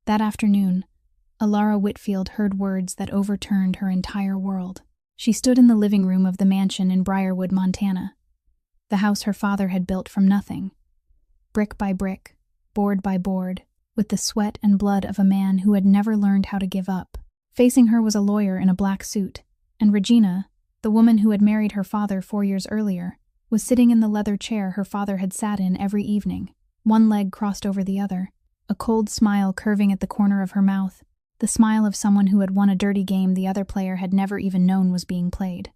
That afternoon, Alara Whitfield heard words that overturned her entire world. She stood in the living room of the mansion in Briarwood, Montana, the house her father had built from nothing, brick by brick, board by board, with the sweat and blood of a man who had never learned how to give up. Facing her was a lawyer in a black suit, and Regina, the woman who had married her father 4 years earlier, was sitting in the leather chair her father had sat in every evening, one leg crossed over the other, a cold smile curving at the corner of her mouth, the smile of someone who had won a dirty game the other player had never even known was being played.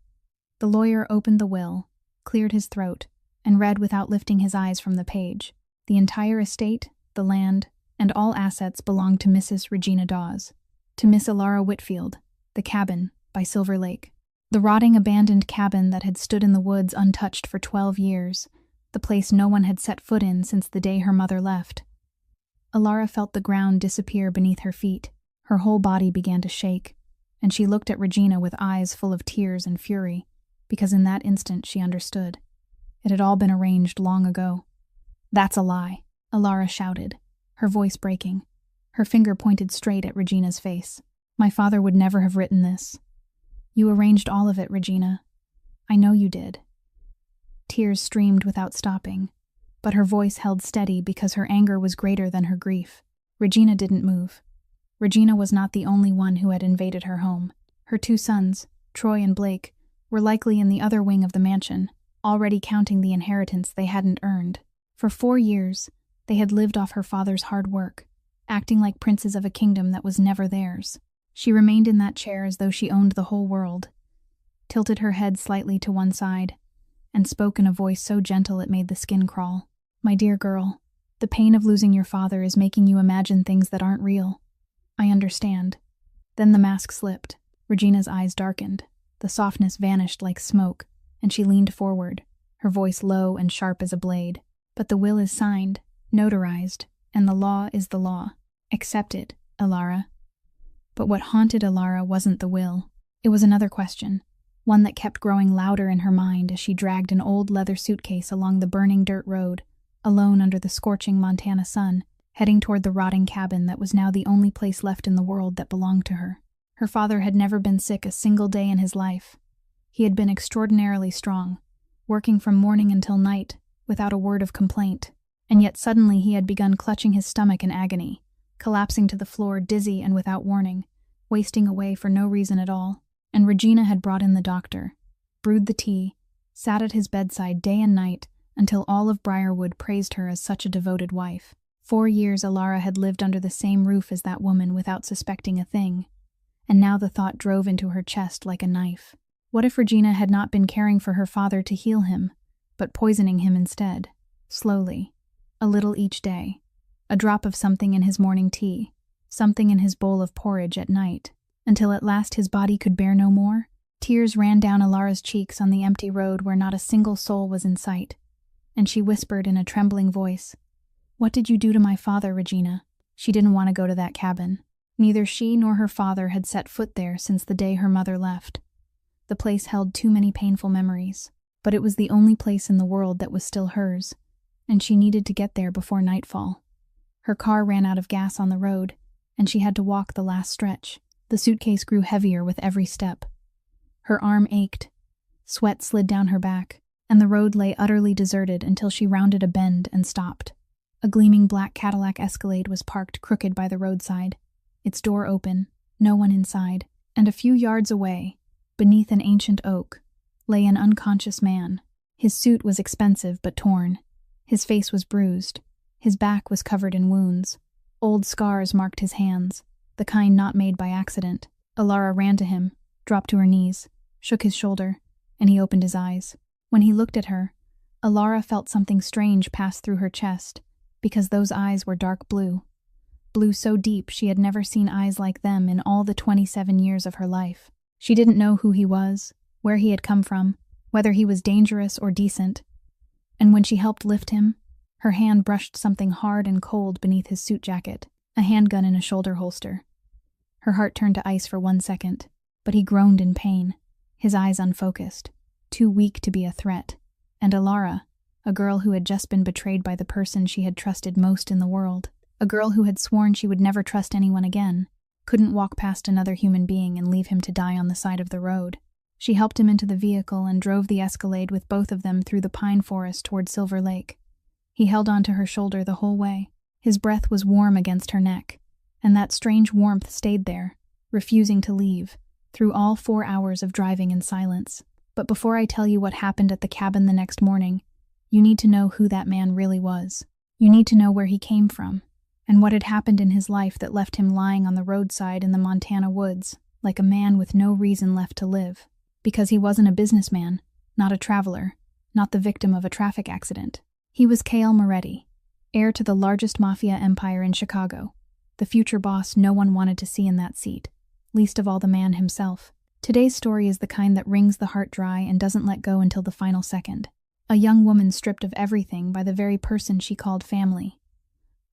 The lawyer opened the will, cleared his throat, and read without lifting his eyes from the page. The entire estate, the land, and all assets belonged to Mrs. Regina Dawes, to Miss Alara Whitfield, the cabin by Silver Lake. The rotting abandoned cabin that had stood in the woods untouched for 12 years, the place no one had set foot in since the day her mother left. Alara felt the ground disappear beneath her feet. Her whole body began to shake, and she looked at Regina with eyes full of tears and fury, because in that instant she understood. It had all been arranged long ago. "That's a lie," Alara shouted, her voice breaking. Her finger pointed straight at Regina's face. "My father would never have written this. You arranged all of it, Regina. I know you did." Tears streamed without stopping, but her voice held steady because her anger was greater than her grief. Regina didn't move. Regina was not the only one who had invaded her home. Her 2 sons, Troy and Blake, were likely in the other wing of the mansion, already counting the inheritance they hadn't earned. For 4 years, they had lived off her father's hard work, acting like princes of a kingdom that was never theirs. She remained in that chair as though she owned the whole world, tilted her head slightly to one side, and spoke in a voice so gentle it made the skin crawl. "My dear girl, the pain of losing your father is making you imagine things that aren't real. I understand." Then the mask slipped. Regina's eyes darkened. The softness vanished like smoke, and she leaned forward, her voice low and sharp as a blade. "But the will is signed, notarized, and the law is the law. Accept it, Alara." But what haunted Alara wasn't the will. It was another question, one that kept growing louder in her mind as she dragged an old leather suitcase along the burning dirt road, alone under the scorching Montana sun, heading toward the rotting cabin that was now the only place left in the world that belonged to her. Her father had never been sick a single day in his life. He had been extraordinarily strong, working from morning until night, without a word of complaint, and yet suddenly he had begun clutching his stomach in agony, collapsing to the floor dizzy and without warning, wasting away for no reason at all. And Regina had brought in the doctor, brewed the tea, sat at his bedside day and night until all of Briarwood praised her as such a devoted wife. 4 years Alara had lived under the same roof as that woman without suspecting a thing, and now the thought drove into her chest like a knife. What if Regina had not been caring for her father to heal him, but poisoning him instead, slowly, a little each day, a drop of something in his morning tea, something in his bowl of porridge at night, until at last his body could bear no more? Tears ran down Alara's cheeks on the empty road where not a single soul was in sight, and she whispered in a trembling voice, "What did you do to my father, Regina?" She didn't want to go to that cabin. Neither she nor her father had set foot there since the day her mother left. The place held too many painful memories, but it was the only place in the world that was still hers, and she needed to get there before nightfall. Her car ran out of gas on the road, and she had to walk the last stretch. The suitcase grew heavier with every step. Her arm ached, sweat slid down her back, and the road lay utterly deserted until she rounded a bend and stopped. A gleaming black Cadillac Escalade was parked crooked by the roadside, its door open, no one inside, and a few yards away, beneath an ancient oak, lay an unconscious man. His suit was expensive but torn. His face was bruised. His back was covered in wounds. Old scars marked his hands, the kind not made by accident. Alara ran to him, dropped to her knees, shook his shoulder, and he opened his eyes. When he looked at her, Alara felt something strange pass through her chest, because those eyes were dark blue. Blue so deep she had never seen eyes like them in all the 27 years of her life. She didn't know who he was, where he had come from, whether he was dangerous or decent. And when she helped lift him, her hand brushed something hard and cold beneath his suit jacket, a handgun in a shoulder holster. Her heart turned to ice for 1 second, but he groaned in pain, his eyes unfocused, too weak to be a threat. And Alara, a girl who had just been betrayed by the person she had trusted most in the world, A girl who had sworn she would never trust anyone again, couldn't walk past another human being and leave him to die on the side of the road. She helped him into the vehicle and drove the Escalade with both of them through the pine forest toward Silver Lake. He held onto her shoulder the whole way. His breath was warm against her neck, and that strange warmth stayed there, refusing to leave, through all 4 hours of driving in silence. But before I tell you what happened at the cabin the next morning, you need to know who that man really was. You need to know where he came from, and what had happened in his life that left him lying on the roadside in the Montana woods, like a man with no reason left to live. Because he wasn't a businessman, not a traveler, not the victim of a traffic accident. He was Cale Moretti, heir to the largest mafia empire in Chicago, the future boss no one wanted to see in that seat, least of all the man himself. Today's story is the kind that wrings the heart dry and doesn't let go until the final second. A young woman stripped of everything by the very person she called family.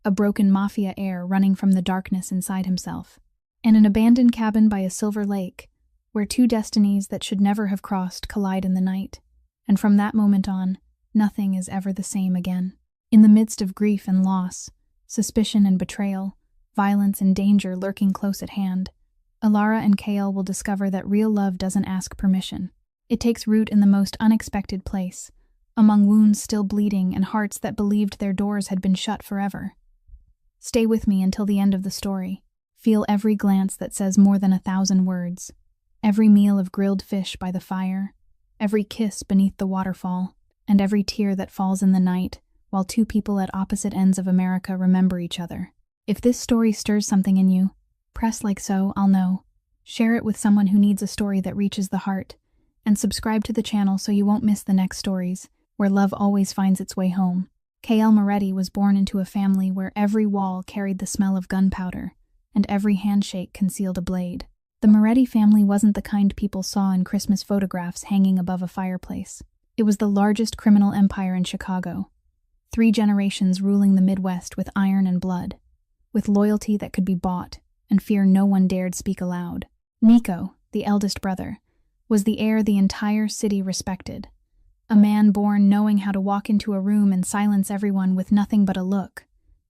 A broken mafia heir running from the darkness inside himself. And an abandoned cabin by a silver lake, where two destinies that should never have crossed collide in the night. And from that moment on, nothing is ever the same again. In the midst of grief and loss, suspicion and betrayal, violence and danger lurking close at hand, Alara and Cale will discover that real love doesn't ask permission. It takes root in the most unexpected place, among wounds still bleeding and hearts that believed their doors had been shut forever. Stay with me until the end of the story. Feel every glance that says more than 1,000 words, every meal of grilled fish by the fire, every kiss beneath the waterfall, and every tear that falls in the night while two people at opposite ends of America remember each other. If this story stirs something in you, press like so, I'll know. Share it with someone who needs a story that reaches the heart, and subscribe to the channel so you won't miss the next stories, where love always finds its way home. Cale Moretti was born into a family where every wall carried the smell of gunpowder, and every handshake concealed a blade. The Moretti family wasn't the kind people saw in Christmas photographs hanging above a fireplace. It was the largest criminal empire in Chicago. 3 generations ruling the Midwest with iron and blood, with loyalty that could be bought, and fear no one dared speak aloud. Nico, the eldest brother, was the heir the entire city respected. A man born knowing how to walk into a room and silence everyone with nothing but a look,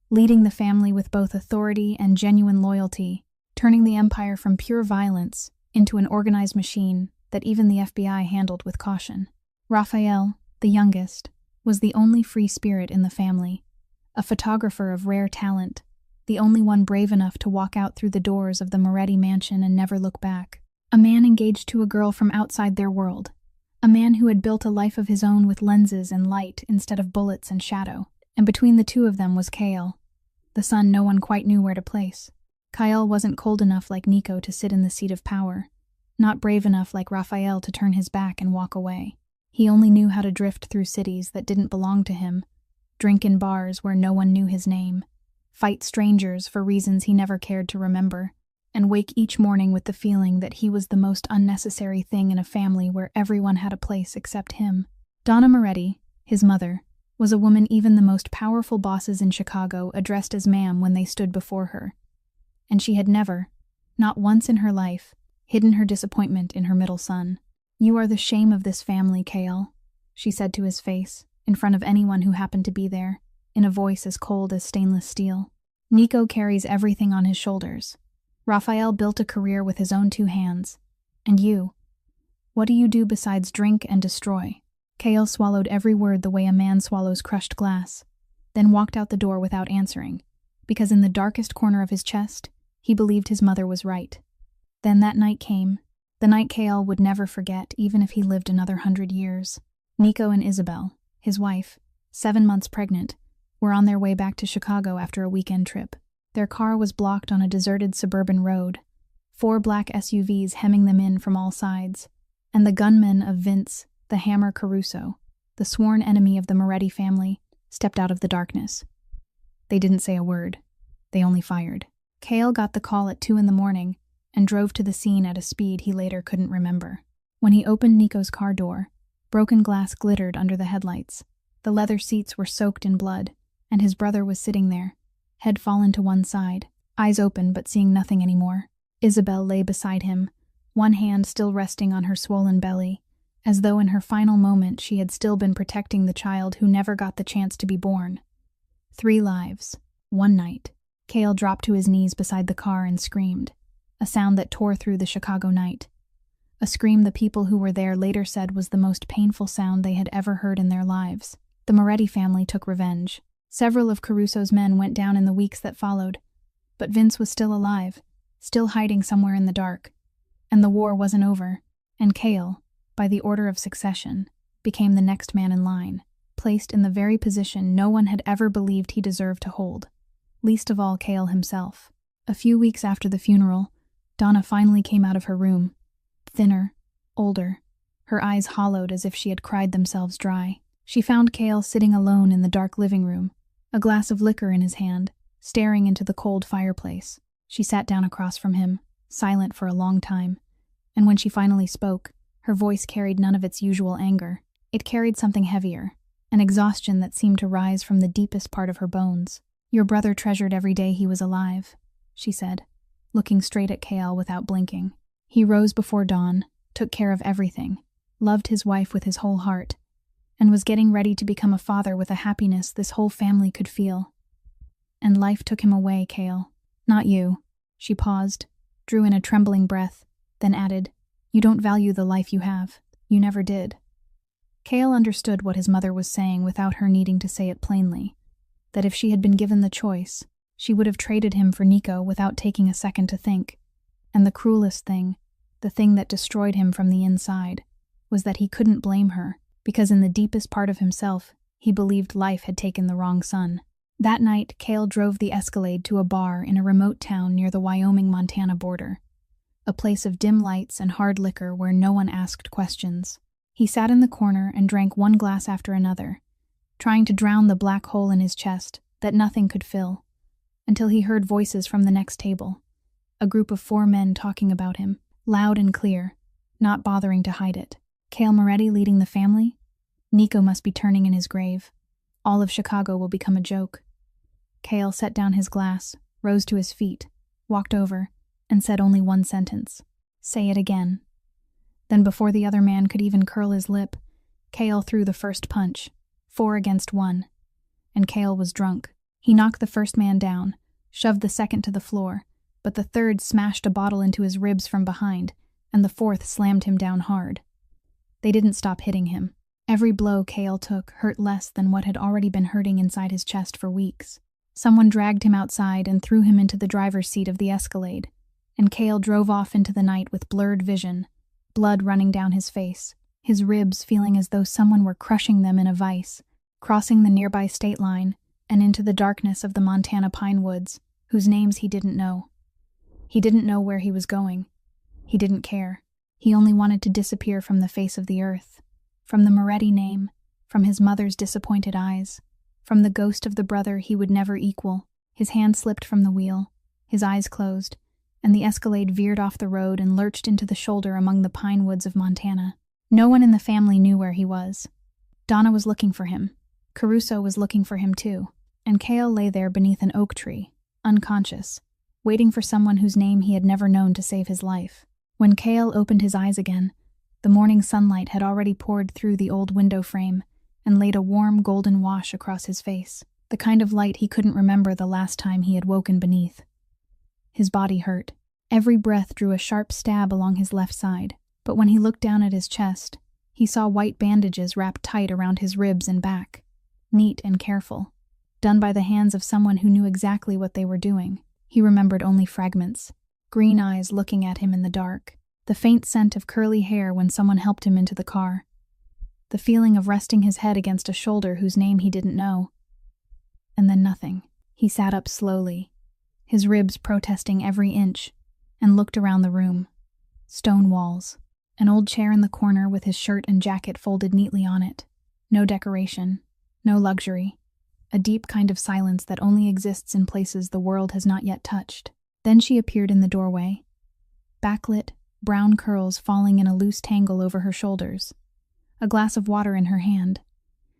leading the family with both authority and genuine loyalty, turning the empire from pure violence into an organized machine that even the FBI handled with caution. Raphael, the youngest, was the only free spirit in the family, a photographer of rare talent, the only one brave enough to walk out through the doors of the Moretti mansion and never look back. A man engaged to a girl from outside their world. A man who had built a life of his own with lenses and light instead of bullets and shadow. And between the two of them was Cale, the son no one quite knew where to place. Cale wasn't cold enough like Nico to sit in the seat of power, not brave enough like Raphael to turn his back and walk away. He only knew how to drift through cities that didn't belong to him, drink in bars where no one knew his name, fight strangers for reasons he never cared to remember, and wake each morning with the feeling that he was the most unnecessary thing in a family where everyone had a place except him. Donna Moretti, his mother, was a woman even the most powerful bosses in Chicago addressed as ma'am when they stood before her. And she had never, not once in her life, hidden her disappointment in her middle son. "You are the shame of this family, Cale," she said to his face, in front of anyone who happened to be there, in a voice as cold as stainless steel. "Nico carries everything on his shoulders. Raphael built a career with his own 2 hands. And you? What do you do besides drink and destroy?" Cale swallowed every word the way a man swallows crushed glass, then walked out the door without answering, because in the darkest corner of his chest, he believed his mother was right. Then that night came, the night Cale would never forget even if he lived another 100 years. Nico and Isabel, his wife, 7 months pregnant, were on their way back to Chicago after a weekend trip. Their car was blocked on a deserted suburban road, 4 black SUVs hemming them in from all sides, and the gunmen of Vince, the Hammer Caruso, the sworn enemy of the Moretti family, stepped out of the darkness. They didn't say a word. They only fired. Cale got the call at 2 in the morning and drove to the scene at a speed he later couldn't remember. When he opened Nico's car door, broken glass glittered under the headlights. The leather seats were soaked in blood, and his brother was sitting there, head fallen to one side, eyes open but seeing nothing anymore. Isabel lay beside him, one hand still resting on her swollen belly, as though in her final moment she had still been protecting the child who never got the chance to be born. 3 lives, 1 night, Cale dropped to his knees beside the car and screamed, a sound that tore through the Chicago night. A scream the people who were there later said was the most painful sound they had ever heard in their lives. The Moretti family took revenge. Several of Caruso's men went down in the weeks that followed, but Vince was still alive, still hiding somewhere in the dark. And the war wasn't over, and Cale, by the order of succession, became the next man in line, placed in the very position no one had ever believed he deserved to hold, least of all Cale himself. A few weeks after the funeral, Donna finally came out of her room, thinner, older, her eyes hollowed as if she had cried themselves dry. She found Cale sitting alone in the dark living room, a glass of liquor in his hand, staring into the cold fireplace. She sat down across from him, silent for a long time, and when she finally spoke, her voice carried none of its usual anger. It carried something heavier, an exhaustion that seemed to rise from the deepest part of her bones. "Your brother treasured every day he was alive," she said, looking straight at Cale without blinking. "He rose before dawn, took care of everything, loved his wife with his whole heart, and was getting ready to become a father with a happiness this whole family could feel. And life took him away, Cale. Not you." She paused, drew in a trembling breath, then added, "You don't value the life you have. You never did." Cale understood what his mother was saying without her needing to say it plainly, that if she had been given the choice, she would have traded him for Nico without taking a second to think. And the cruelest thing, the thing that destroyed him from the inside, was that he couldn't blame her, because in the deepest part of himself, he believed life had taken the wrong son. That night, Cale drove the Escalade to a bar in a remote town near the Wyoming-Montana border, a place of dim lights and hard liquor where no one asked questions. He sat in the corner and drank one glass after another, trying to drown the black hole in his chest that nothing could fill, until he heard voices from the next table, a group of 4 men talking about him, loud and clear, not bothering to hide it. Cale Moretti leading the family? Nico must be turning in his grave. All of Chicago will become a joke. Cale set down his glass, rose to his feet, walked over, and said only one sentence. "Say it again." Then before the other man could even curl his lip, Cale threw the first punch, 4 against 1. And Cale was drunk. He knocked the first man down, shoved the second to the floor, but the third smashed a bottle into his ribs from behind, and the fourth slammed him down hard. They didn't stop hitting him. Every blow Cale took hurt less than what had already been hurting inside his chest for weeks. Someone dragged him outside and threw him into the driver's seat of the Escalade, and Cale drove off into the night with blurred vision, blood running down his face, his ribs feeling as though someone were crushing them in a vice, crossing the nearby state line and into the darkness of the Montana pine woods, whose names he didn't know. He didn't know where he was going. He didn't care. He only wanted to disappear from the face of the earth, from the Moretti name, from his mother's disappointed eyes, from the ghost of the brother he would never equal. His hand slipped from the wheel, his eyes closed, and the Escalade veered off the road and lurched into the shoulder among the pine woods of Montana. No one in the family knew where he was. Donna was looking for him. Caruso was looking for him too, and Cale lay there beneath an oak tree, unconscious, waiting for someone whose name he had never known to save his life. When Cale opened his eyes again, the morning sunlight had already poured through the old window frame and laid a warm golden wash across his face, the kind of light he couldn't remember the last time he had woken beneath. His body hurt. Every breath drew a sharp stab along his left side, but when he looked down at his chest, he saw white bandages wrapped tight around his ribs and back, neat and careful, done by the hands of someone who knew exactly what they were doing. He remembered only fragments, green eyes looking at him in the dark, the faint scent of curly hair when someone helped him into the car, the feeling of resting his head against a shoulder whose name he didn't know. And then nothing. He sat up slowly, his ribs protesting every inch, and looked around the room. Stone walls, an old chair in the corner with his shirt and jacket folded neatly on it. No decoration, no luxury. A deep kind of silence that only exists in places the world has not yet touched. Then she appeared in the doorway, backlit, brown curls falling in a loose tangle over her shoulders, a glass of water in her hand,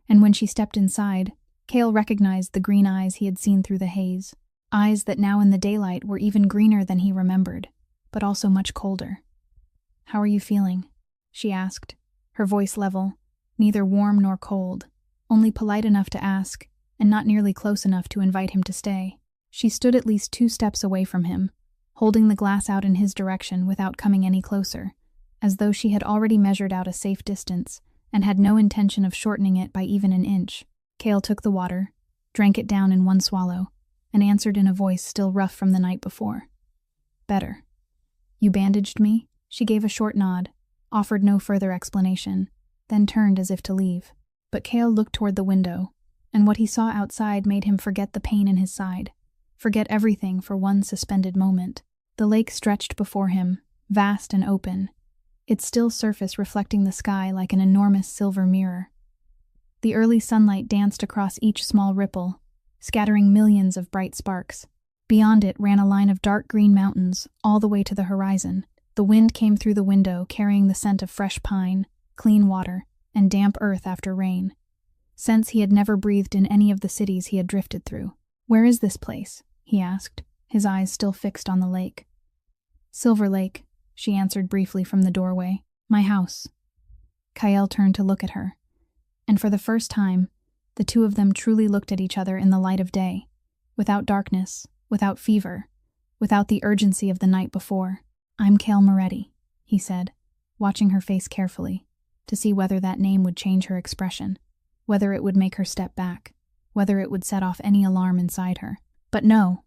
and when she stepped inside, Cale recognized the green eyes he had seen through the haze, eyes that now in the daylight were even greener than he remembered, but also much colder. "How are you feeling?" she asked, her voice level, neither warm nor cold, only polite enough to ask, and not nearly close enough to invite him to stay. She stood at least 2 steps away from him, holding the glass out in his direction without coming any closer, as though she had already measured out a safe distance and had no intention of shortening it by even an inch. Cale took the water, drank it down in one swallow, and answered in a voice still rough from the night before. "Better." "You bandaged me?" She gave a short nod, offered no further explanation, then turned as if to leave. But Cale looked toward the window, and what he saw outside made him forget the pain in his side, forget everything for one suspended moment. The lake stretched before him, vast and open, its still surface reflecting the sky like an enormous silver mirror. The early sunlight danced across each small ripple, scattering millions of bright sparks. Beyond it ran a line of dark green mountains all the way to the horizon. The wind came through the window carrying the scent of fresh pine, clean water, and damp earth after rain. Scents he had never breathed in any of the cities he had drifted through. "Where is this place?" he asked, his eyes still fixed on the lake. "Silver Lake," she answered briefly from the doorway. "My house." Cale turned to look at her, and for the first time, the two of them truly looked at each other in the light of day, without darkness, without fever, without the urgency of the night before. "I'm Cale Moretti," he said, watching her face carefully, to see whether that name would change her expression, whether it would make her step back, whether it would set off any alarm inside her. But no.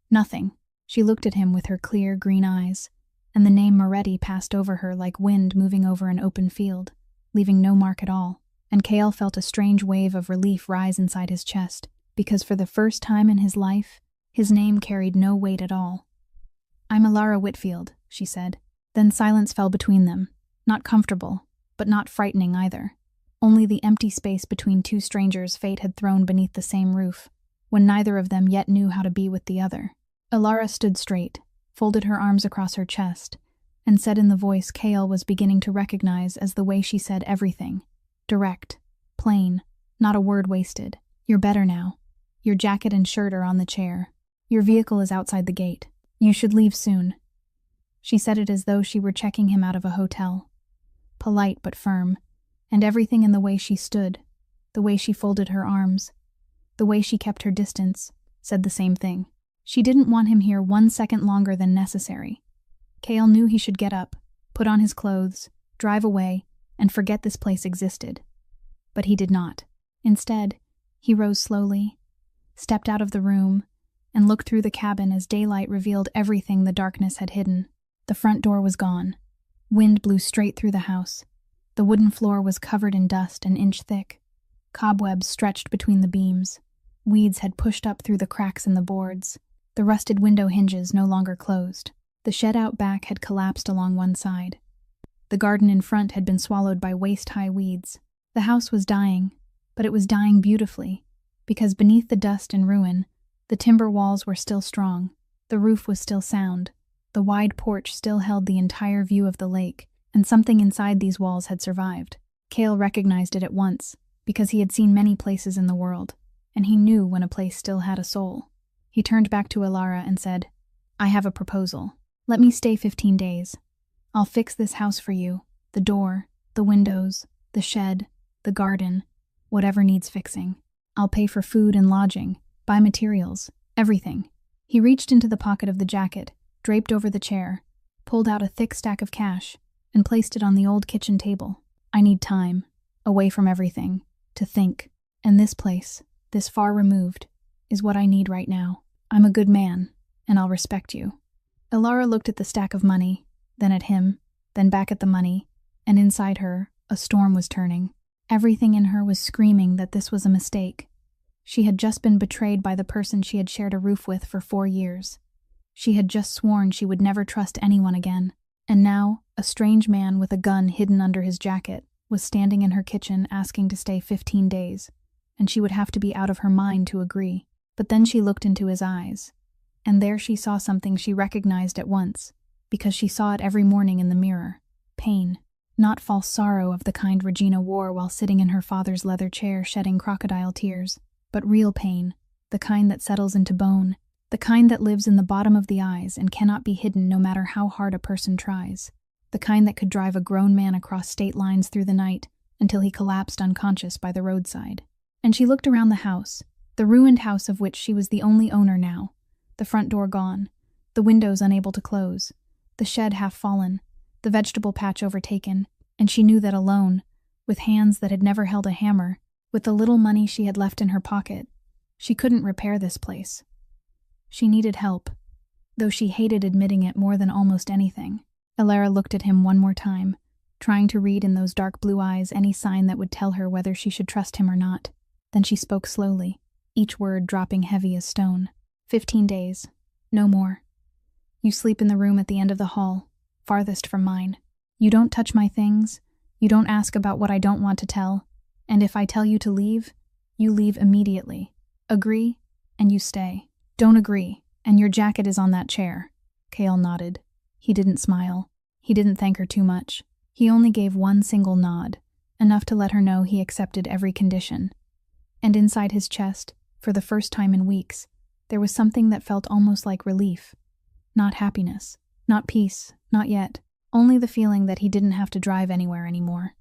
Nothing. She looked at him with her clear green eyes, and the name Moretti passed over her like wind moving over an open field, leaving no mark at all. And Cale felt a strange wave of relief rise inside his chest, because for the first time in his life, his name carried no weight at all. "I'm Alara Whitfield," she said. Then silence fell between them, not comfortable, but not frightening either. Only the empty space between two strangers fate had thrown beneath the same roof, when neither of them yet knew how to be with the other. Alara stood straight, folded her arms across her chest, and said in the voice Cale was beginning to recognize as the way she said everything. Direct, plain, not a word wasted. "You're better now. Your jacket and shirt are on the chair. Your vehicle is outside the gate. You should leave soon." She said it as though she were checking him out of a hotel. Polite but firm, and everything in the way she stood, the way she folded her arms, the way she kept her distance, said the same thing. She didn't want him here 1 second longer than necessary. Cale knew he should get up, put on his clothes, drive away, and forget this place existed. But he did not. Instead, he rose slowly, stepped out of the room, and looked through the cabin as daylight revealed everything the darkness had hidden. The front door was gone. Wind blew straight through the house. The wooden floor was covered in dust an inch thick. Cobwebs stretched between the beams. Weeds had pushed up through the cracks in the boards. The rusted window hinges no longer closed. The shed out back had collapsed along one side. The garden in front had been swallowed by waist-high weeds. The house was dying, but it was dying beautifully, because beneath the dust and ruin, the timber walls were still strong, the roof was still sound, the wide porch still held the entire view of the lake, and something inside these walls had survived. Cale recognized it at once, because he had seen many places in the world, and he knew when a place still had a soul. He turned back to Alara and said, "I have a proposal. Let me stay 15 days. I'll fix this house for you, the door, the windows, the shed, the garden, whatever needs fixing. I'll pay for food and lodging, buy materials, everything." He reached into the pocket of the jacket, draped over the chair, pulled out a thick stack of cash, and placed it on the old kitchen table. "I need time, away from everything, to think, and this place, this far removed, is what I need right now. I'm a good man, and I'll respect you." Alara looked at the stack of money, then at him, then back at the money, and inside her, a storm was turning. Everything in her was screaming that this was a mistake. She had just been betrayed by the person she had shared a roof with for 4 years. She had just sworn she would never trust anyone again, and now, a strange man with a gun hidden under his jacket was standing in her kitchen asking to stay 15 days, and she would have to be out of her mind to agree. But then she looked into his eyes, and there she saw something she recognized at once, because she saw it every morning in the mirror. Pain. Not false sorrow of the kind Regina wore while sitting in her father's leather chair shedding crocodile tears, but real pain, the kind that settles into bone, the kind that lives in the bottom of the eyes and cannot be hidden no matter how hard a person tries, the kind that could drive a grown man across state lines through the night until he collapsed unconscious by the roadside. And she looked around the house, The ruined house of which she was the only owner now, the front door gone, the windows unable to close, the shed half fallen, the vegetable patch overtaken, and she knew that alone, with hands that had never held a hammer, with the little money she had left in her pocket, she couldn't repair this place. She needed help, though she hated admitting it more than almost anything. Alara looked at him one more time, trying to read in those dark blue eyes any sign that would tell her whether she should trust him or not. Then she spoke slowly, each word dropping heavy as stone. 15 days. No more. You sleep in the room at the end of the hall, farthest from mine. You don't touch my things. You don't ask about what I don't want to tell. And if I tell you to leave, you leave immediately. Agree, and you stay. Don't agree, and your jacket is on that chair. Kale nodded. He didn't smile. He didn't thank her too much. He only gave one single nod, enough to let her know he accepted every condition. And inside his chest, for the first time in weeks, there was something that felt almost like relief. Not happiness, not peace, not yet. Only the feeling that he didn't have to drive anywhere anymore.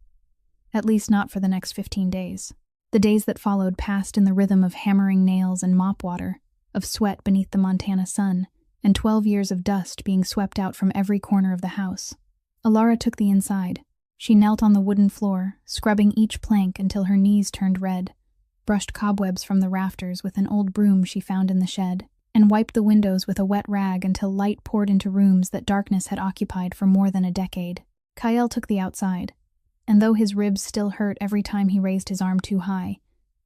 At least not for the next 15 days. The days that followed passed in the rhythm of hammering nails and mop water, of sweat beneath the Montana sun, and 12 years of dust being swept out from every corner of the house. Alara took the inside. She knelt on the wooden floor, scrubbing each plank until her knees turned red, brushed cobwebs from the rafters with an old broom she found in the shed, and wiped the windows with a wet rag until light poured into rooms that darkness had occupied for more than a decade. Kyle took the outside, and though his ribs still hurt every time he raised his arm too high,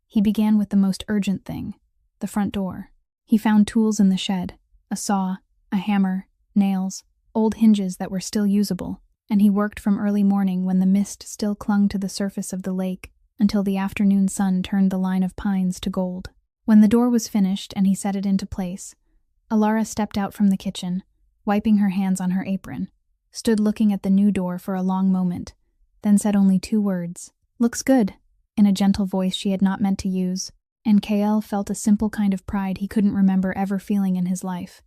he began with the most urgent thing, the front door. He found tools in the shed, a saw, a hammer, nails, old hinges that were still usable, and he worked from early morning when the mist still clung to the surface of the lake until the afternoon sun turned the line of pines to gold. When the door was finished and he set it into place, Alara stepped out from the kitchen, wiping her hands on her apron, stood looking at the new door for a long moment, then said only 2 words, "Looks good," in a gentle voice she had not meant to use, and Kael felt a simple kind of pride he couldn't remember ever feeling in his life,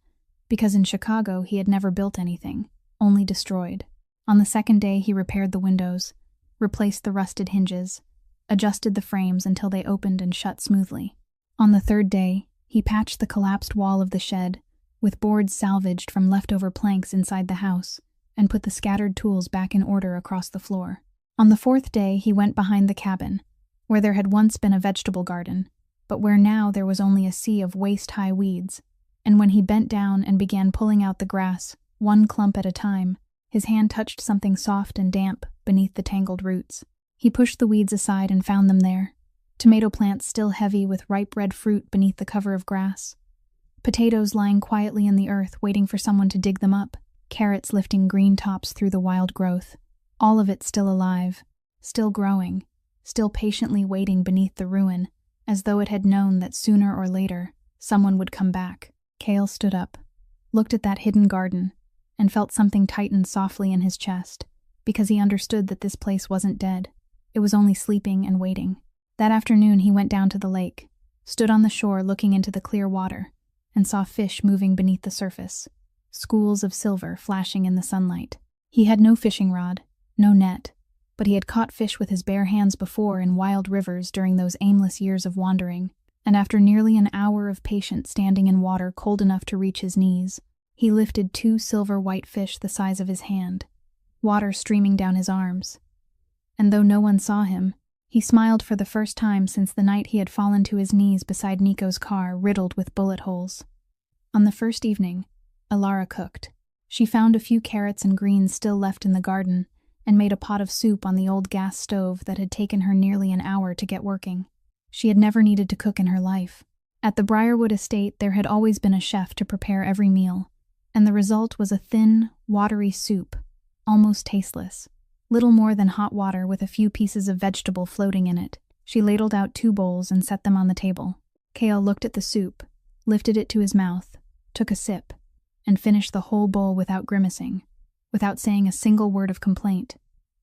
because in Chicago he had never built anything, only destroyed. On the second day he repaired the windows, replaced the rusted hinges, adjusted the frames until they opened and shut smoothly. On the third day, he patched the collapsed wall of the shed, with boards salvaged from leftover planks inside the house, and put the scattered tools back in order across the floor. On the fourth day, he went behind the cabin, where there had once been a vegetable garden, but where now there was only a sea of waist-high weeds, and when he bent down and began pulling out the grass, one clump at a time, his hand touched something soft and damp beneath the tangled roots. He pushed the weeds aside and found them there. Tomato plants still heavy with ripe red fruit beneath the cover of grass. Potatoes lying quietly in the earth waiting for someone to dig them up. Carrots lifting green tops through the wild growth. All of it still alive, still growing, still patiently waiting beneath the ruin, as though it had known that sooner or later someone would come back. Kale stood up, looked at that hidden garden, and felt something tighten softly in his chest, because he understood that this place wasn't dead. It was only sleeping and waiting. That afternoon he went down to the lake, stood on the shore looking into the clear water, and saw fish moving beneath the surface, schools of silver flashing in the sunlight. He had no fishing rod, no net, but he had caught fish with his bare hands before in wild rivers during those aimless years of wandering, and after nearly an hour of patient standing in water cold enough to reach his knees, he lifted 2 silver-white fish the size of his hand, water streaming down his arms. And though no one saw him, he smiled for the first time since the night he had fallen to his knees beside Nico's car riddled with bullet holes. On the first evening, Alara cooked. She found a few carrots and greens still left in the garden and made a pot of soup on the old gas stove that had taken her nearly an hour to get working. She had never needed to cook in her life. At the Briarwood estate, there had always been a chef to prepare every meal, and the result was a thin, watery soup, almost tasteless. Little more than hot water with a few pieces of vegetable floating in it. She ladled out 2 bowls and set them on the table. Kale looked at the soup, lifted it to his mouth, took a sip, and finished the whole bowl without grimacing, without saying a single word of complaint,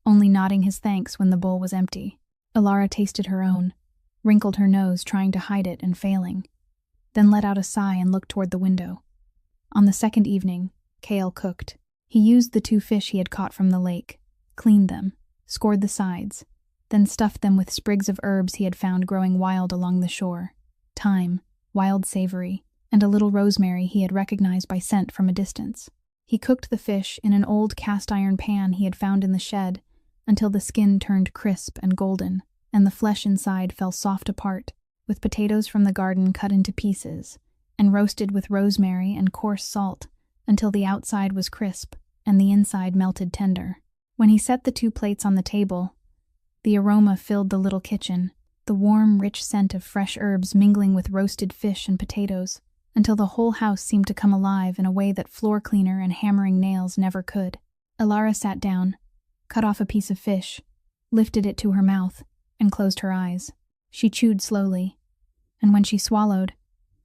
only nodding his thanks when the bowl was empty. Alara tasted her own, wrinkled her nose trying to hide it and failing, then let out a sigh and looked toward the window. On the second evening, Kale cooked. He used the 2 fish he had caught from the lake, cleaned them, scored the sides, then stuffed them with sprigs of herbs he had found growing wild along the shore. thyme, wild savory, and a little rosemary he had recognized by scent from a distance. He cooked the fish in an old cast-iron pan he had found in the shed until the skin turned crisp and golden, and the flesh inside fell soft apart, with potatoes from the garden cut into pieces, and roasted with rosemary and coarse salt until the outside was crisp and the inside melted tender. When he set the 2 plates on the table, the aroma filled the little kitchen, the warm, rich scent of fresh herbs mingling with roasted fish and potatoes, until the whole house seemed to come alive in a way that floor cleaner and hammering nails never could. Alara sat down, cut off a piece of fish, lifted it to her mouth, and closed her eyes. She chewed slowly, and when she swallowed,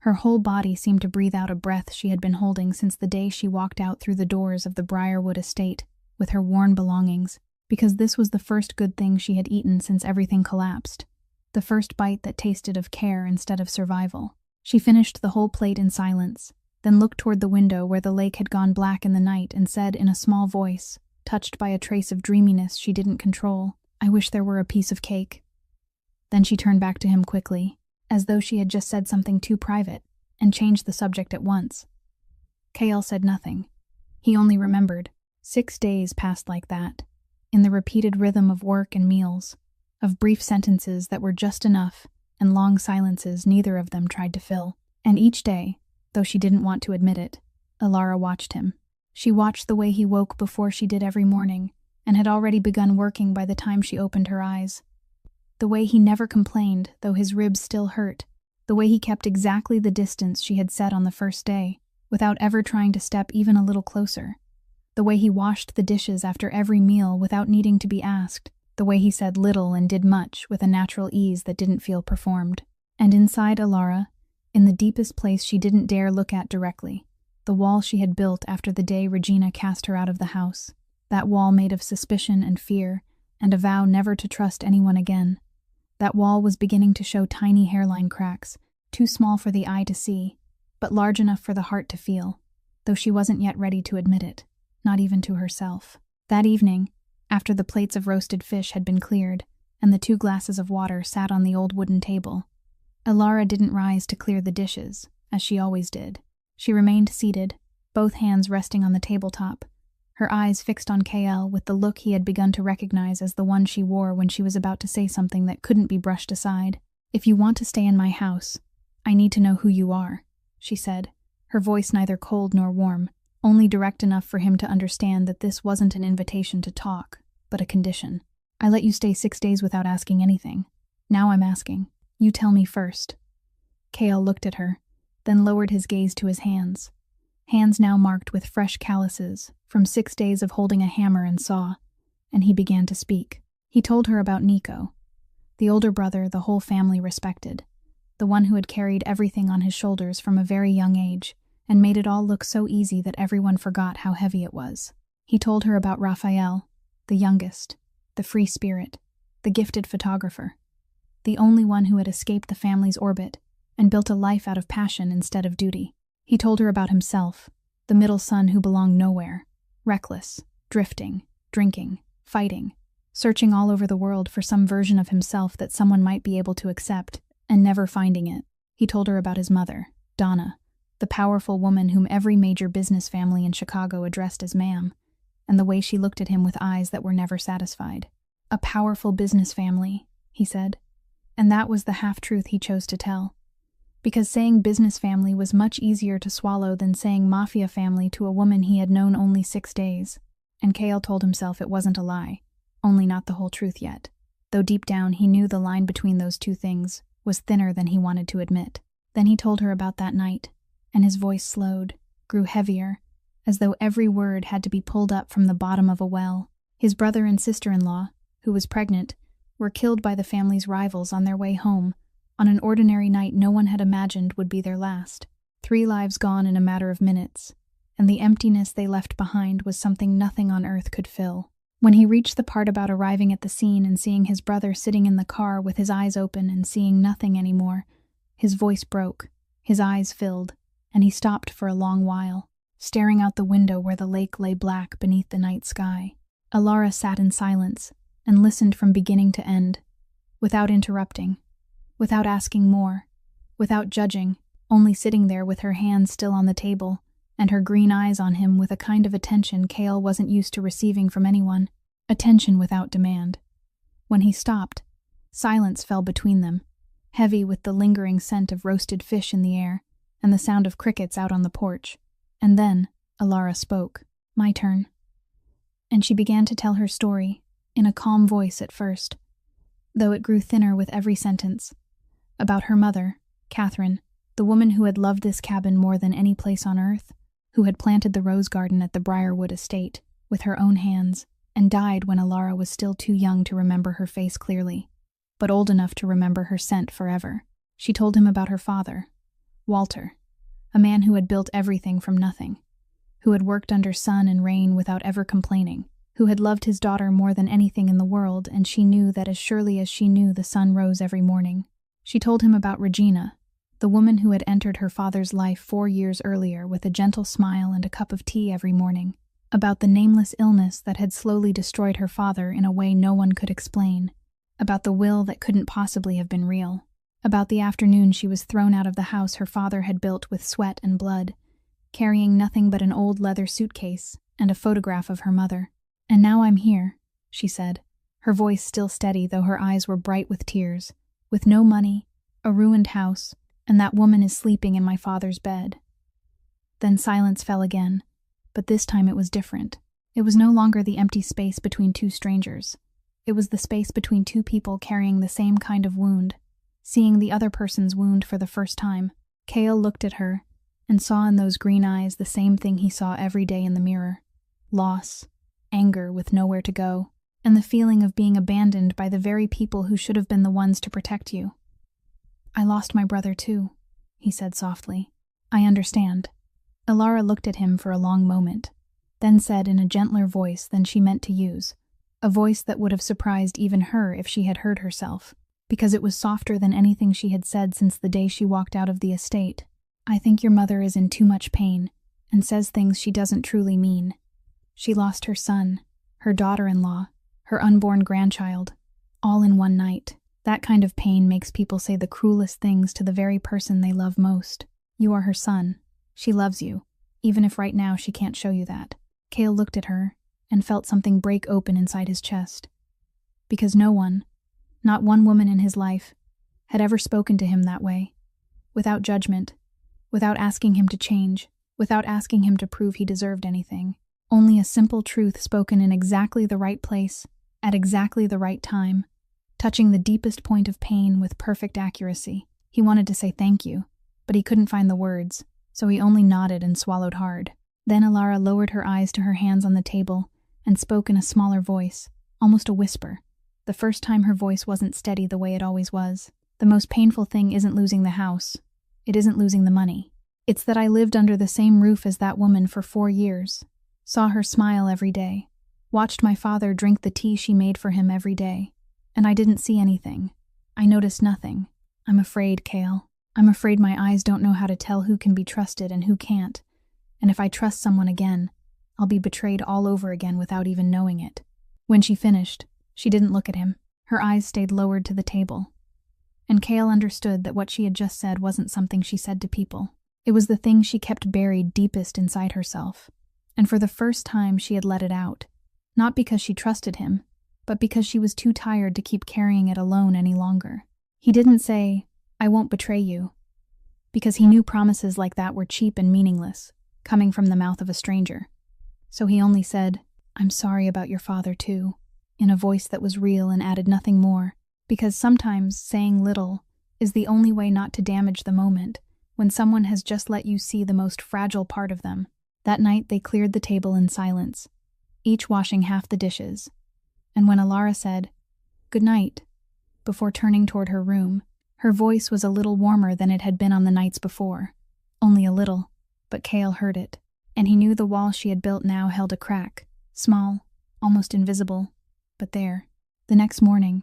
her whole body seemed to breathe out a breath she had been holding since the day she walked out through the doors of the Briarwood estate with her worn belongings, because this was the first good thing she had eaten since everything collapsed, the first bite that tasted of care instead of survival. She finished the whole plate in silence, then looked toward the window where the lake had gone black in the night and said in a small voice, touched by a trace of dreaminess she didn't control, "I wish there were a piece of cake." Then she turned back to him quickly, as though she had just said something too private, and changed the subject at once. Kael said nothing. He only remembered. 6 days passed like that, in the repeated rhythm of work and meals, of brief sentences that were just enough, and long silences neither of them tried to fill. And each day, though she didn't want to admit it, Alara watched him. She watched the way he woke before she did every morning, and had already begun working by the time she opened her eyes. The way he never complained, though his ribs still hurt. The way he kept exactly the distance she had set on the first day, without ever trying to step even a little closer. The way he washed the dishes after every meal without needing to be asked. The way he said little and did much with a natural ease that didn't feel performed. And inside Alara, in the deepest place she didn't dare look at directly, the wall she had built after the day Regina cast her out of the house, that wall made of suspicion and fear, and a vow never to trust anyone again. That wall was beginning to show tiny hairline cracks, too small for the eye to see, but large enough for the heart to feel, though she wasn't yet ready to admit it, not even to herself. That evening, after the plates of roasted fish had been cleared, and the 2 glasses of water sat on the old wooden table, Alara didn't rise to clear the dishes, as she always did. She remained seated, both hands resting on the tabletop, her eyes fixed on Kael with the look he had begun to recognize as the one she wore when she was about to say something that couldn't be brushed aside. "If you want to stay in my house, I need to know who you are," she said, her voice neither cold nor warm, only direct enough for him to understand that this wasn't an invitation to talk, but a condition. "I let you stay 6 days without asking anything. Now I'm asking. You tell me first." Kael looked at her, then lowered his gaze to his hands. Hands now marked with fresh calluses, from 6 days of holding a hammer and saw, and he began to speak. He told her about Nico, the older brother the whole family respected, the one who had carried everything on his shoulders from a very young age, and made it all look so easy that everyone forgot how heavy it was. He told her about Raphael, the youngest, the free spirit, the gifted photographer, the only one who had escaped the family's orbit and built a life out of passion instead of duty. He told her about himself, the middle son who belonged nowhere, reckless, drifting, drinking, fighting, searching all over the world for some version of himself that someone might be able to accept, and never finding it. He told her about his mother, Donna, the powerful woman whom every major business family in Chicago addressed as ma'am, and the way she looked at him with eyes that were never satisfied. A powerful business family, he said, and that was the half-truth he chose to tell. Because saying business family was much easier to swallow than saying mafia family to a woman he had known only 6 days, and Kael told himself it wasn't a lie, only not the whole truth yet, though deep down he knew the line between those two things was thinner than he wanted to admit. Then he told her about that night, and his voice slowed, grew heavier, as though every word had to be pulled up from the bottom of a well. His brother and sister-in-law, who was pregnant, were killed by the family's rivals on their way home, on an ordinary night no one had imagined would be their last. 3 lives gone in a matter of minutes, and the emptiness they left behind was something nothing on earth could fill. When he reached the part about arriving at the scene and seeing his brother sitting in the car with his eyes open and seeing nothing anymore, his voice broke, his eyes filled, and he stopped for a long while, staring out the window where the lake lay black beneath the night sky. Alara sat in silence and listened from beginning to end, without interrupting, without asking more, without judging, only sitting there with her hands still on the table, and her green eyes on him with a kind of attention Cale wasn't used to receiving from anyone, attention without demand. When he stopped, silence fell between them, heavy with the lingering scent of roasted fish in the air and the sound of crickets out on the porch. And then Alara spoke. "My turn." And she began to tell her story, in a calm voice at first, though it grew thinner with every sentence, about her mother, Catherine, the woman who had loved this cabin more than any place on earth, who had planted the rose garden at the Briarwood estate with her own hands, and died when Alara was still too young to remember her face clearly, but old enough to remember her scent forever. She told him about her father, Walter, a man who had built everything from nothing, who had worked under sun and rain without ever complaining, who had loved his daughter more than anything in the world, and she knew that as surely as she knew the sun rose every morning. She told him about Regina, the woman who had entered her father's life 4 years earlier with a gentle smile and a cup of tea every morning, about the nameless illness that had slowly destroyed her father in a way no one could explain, about the will that couldn't possibly have been real, about the afternoon she was thrown out of the house her father had built with sweat and blood, carrying nothing but an old leather suitcase and a photograph of her mother. "And now I'm here," she said, her voice still steady though her eyes were bright with tears, "with no money, a ruined house, and that woman is sleeping in my father's bed." Then silence fell again, but this time it was different. It was no longer the empty space between two strangers. It was the space between two people carrying the same kind of wound, seeing the other person's wound for the first time. Cale looked at her and saw in those green eyes the same thing he saw every day in the mirror: loss, anger with nowhere to go, and the feeling of being abandoned by the very people who should have been the ones to protect you. "I lost my brother too," he said softly. "I understand." Alara looked at him for a long moment, then said in a gentler voice than she meant to use, a voice that would have surprised even her if she had heard herself, because it was softer than anything she had said since the day she walked out of the estate. "I think your mother is in too much pain, and says things she doesn't truly mean. She lost her son, her daughter-in-law, her unborn grandchild, all in one night. That kind of pain makes people say the cruelest things to the very person they love most. You are her son. She loves you, even if right now she can't show you that." Cale looked at her and felt something break open inside his chest. Because no one, not one woman in his life, had ever spoken to him that way, without judgment, without asking him to change, without asking him to prove he deserved anything. Only a simple truth spoken in exactly the right place, at exactly the right time, touching the deepest point of pain with perfect accuracy. He wanted to say thank you, but he couldn't find the words, so he only nodded and swallowed hard. Then Alara lowered her eyes to her hands on the table and spoke in a smaller voice, almost a whisper. The first time her voice wasn't steady the way it always was. "The most painful thing isn't losing the house. It isn't losing the money. It's that I lived under the same roof as that woman for 4 years, saw her smile every day, watched my father drink the tea she made for him every day, and I didn't see anything. I noticed nothing. I'm afraid, Cale. I'm afraid my eyes don't know how to tell who can be trusted and who can't, and if I trust someone again, I'll be betrayed all over again without even knowing it." When she finished, she didn't look at him. Her eyes stayed lowered to the table, and Cale understood that what she had just said wasn't something she said to people. It was the thing she kept buried deepest inside herself, and for the first time she had let it out, not because she trusted him, but because she was too tired to keep carrying it alone any longer. He didn't say, "I won't betray you," because he knew promises like that were cheap and meaningless, coming from the mouth of a stranger. So he only said, "I'm sorry about your father too," in a voice that was real and added nothing more, because sometimes saying little is the only way not to damage the moment when someone has just let you see the most fragile part of them. That night they cleared the table in silence, each washing half the dishes, and when Alara said, "Good night," before turning toward her room, her voice was a little warmer than it had been on the nights before. Only a little, but Cale heard it, and he knew the wall she had built now held a crack, small, almost invisible, but there. The next morning,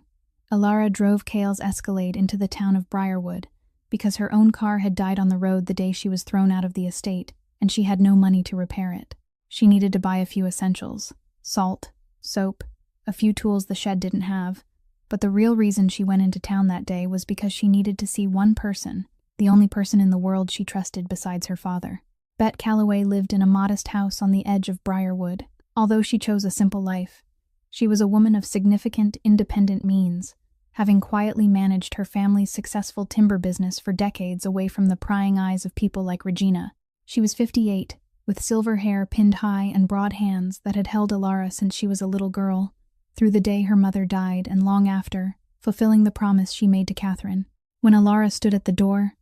Alara drove Cale's Escalade into the town of Briarwood, because her own car had died on the road the day she was thrown out of the estate, and she had no money to repair it. She needed to buy a few essentials: salt, soap, a few tools the shed didn't have, but the real reason she went into town that day was because she needed to see one person, the only person in the world she trusted besides her father. Bet Calloway lived in a modest house on the edge of Briarwood. Although she chose a simple life, she was a woman of significant, independent means, having quietly managed her family's successful timber business for decades away from the prying eyes of people like Regina. She was 58, with silver hair pinned high and broad hands that had held Alara since she was a little girl, through the day her mother died and long after, fulfilling the promise she made to Catherine. When Alara stood at the door,